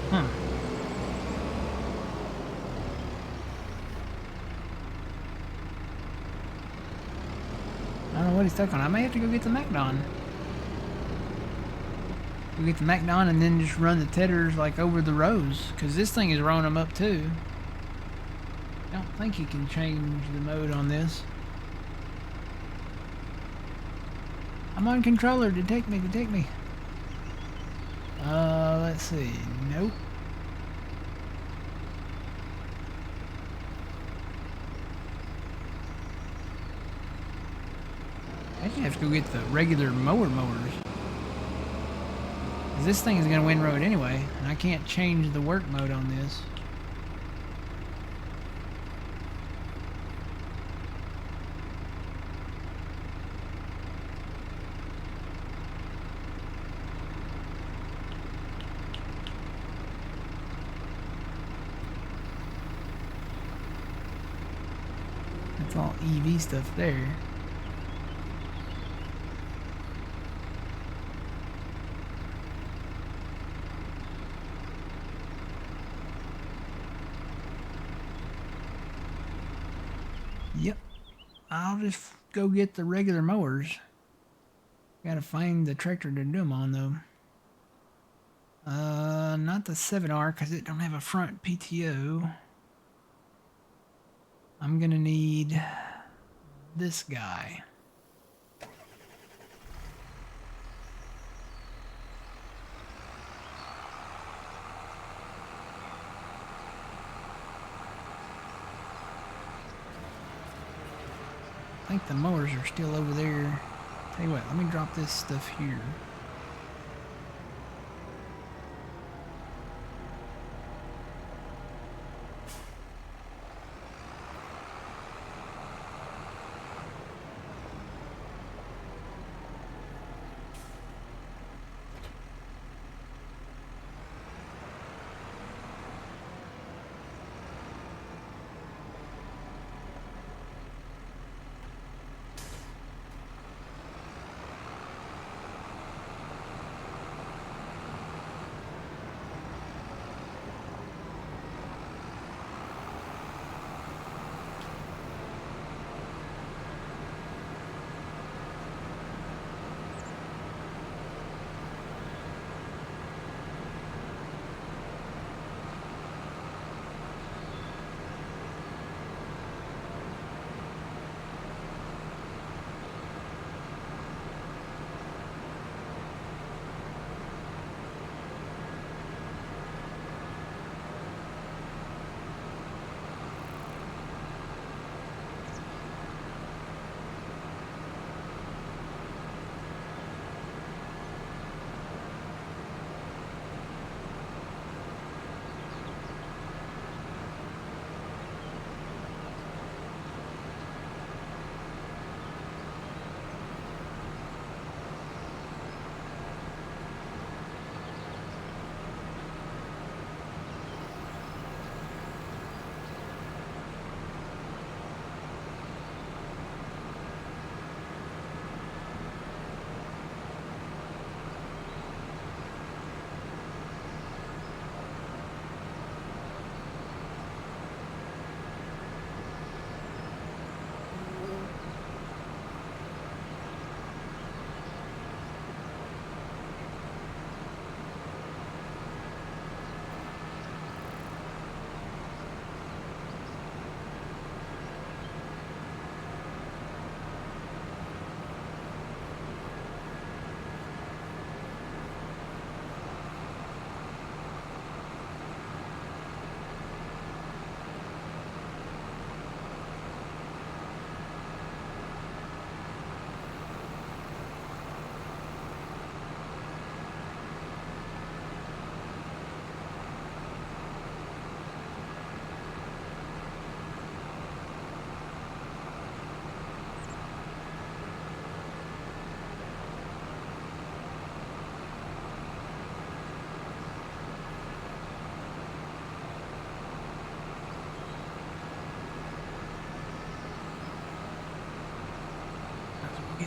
Huh. I don't know what he's stuck on. I may have to go get the MacDon. Go get the MacDon and then just run the tethers like over the rows. Because this thing is rolling them up too. I don't think you can change the mode on this. I'm on controller. Detect me, detect me. Let's see. Nope. I actually have to go get the regular mowers. This thing is going to win road anyway, and I can't change the work mode on this. That's all EV stuff there. Yep. I'll just go get the regular mowers. Gotta find the tractor to do them on though. Not the 7R because it don't have a front PTO. I'm gonna need this guy. I think the mowers are still over there. Tell you what, let me drop this stuff here.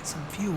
get some fuel.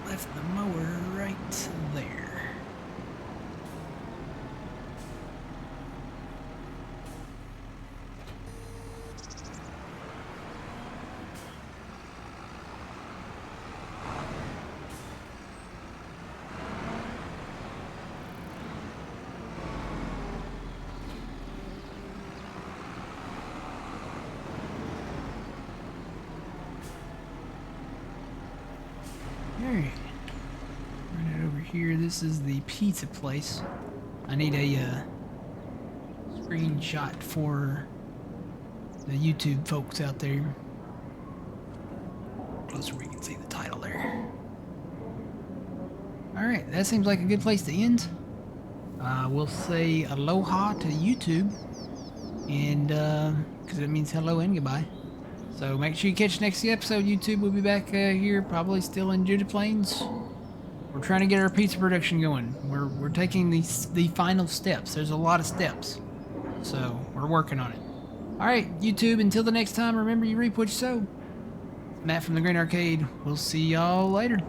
Left the mower right there. Alright. Right over here, this is the pizza place. I need a screenshot for the YouTube folks out there. Closer we can see the title there. Alright, that seems like a good place to end. We'll say aloha to YouTube, and because it means hello and goodbye. So make sure you catch next episode. YouTube will be back here, probably still in Judith Plains. We're trying to get our pizza production going. We're taking the final steps. There's a lot of steps, so we're working on it. All right, YouTube. Until the next time, remember you reap what you sow. Matt from the Green Arcade. We'll see y'all later.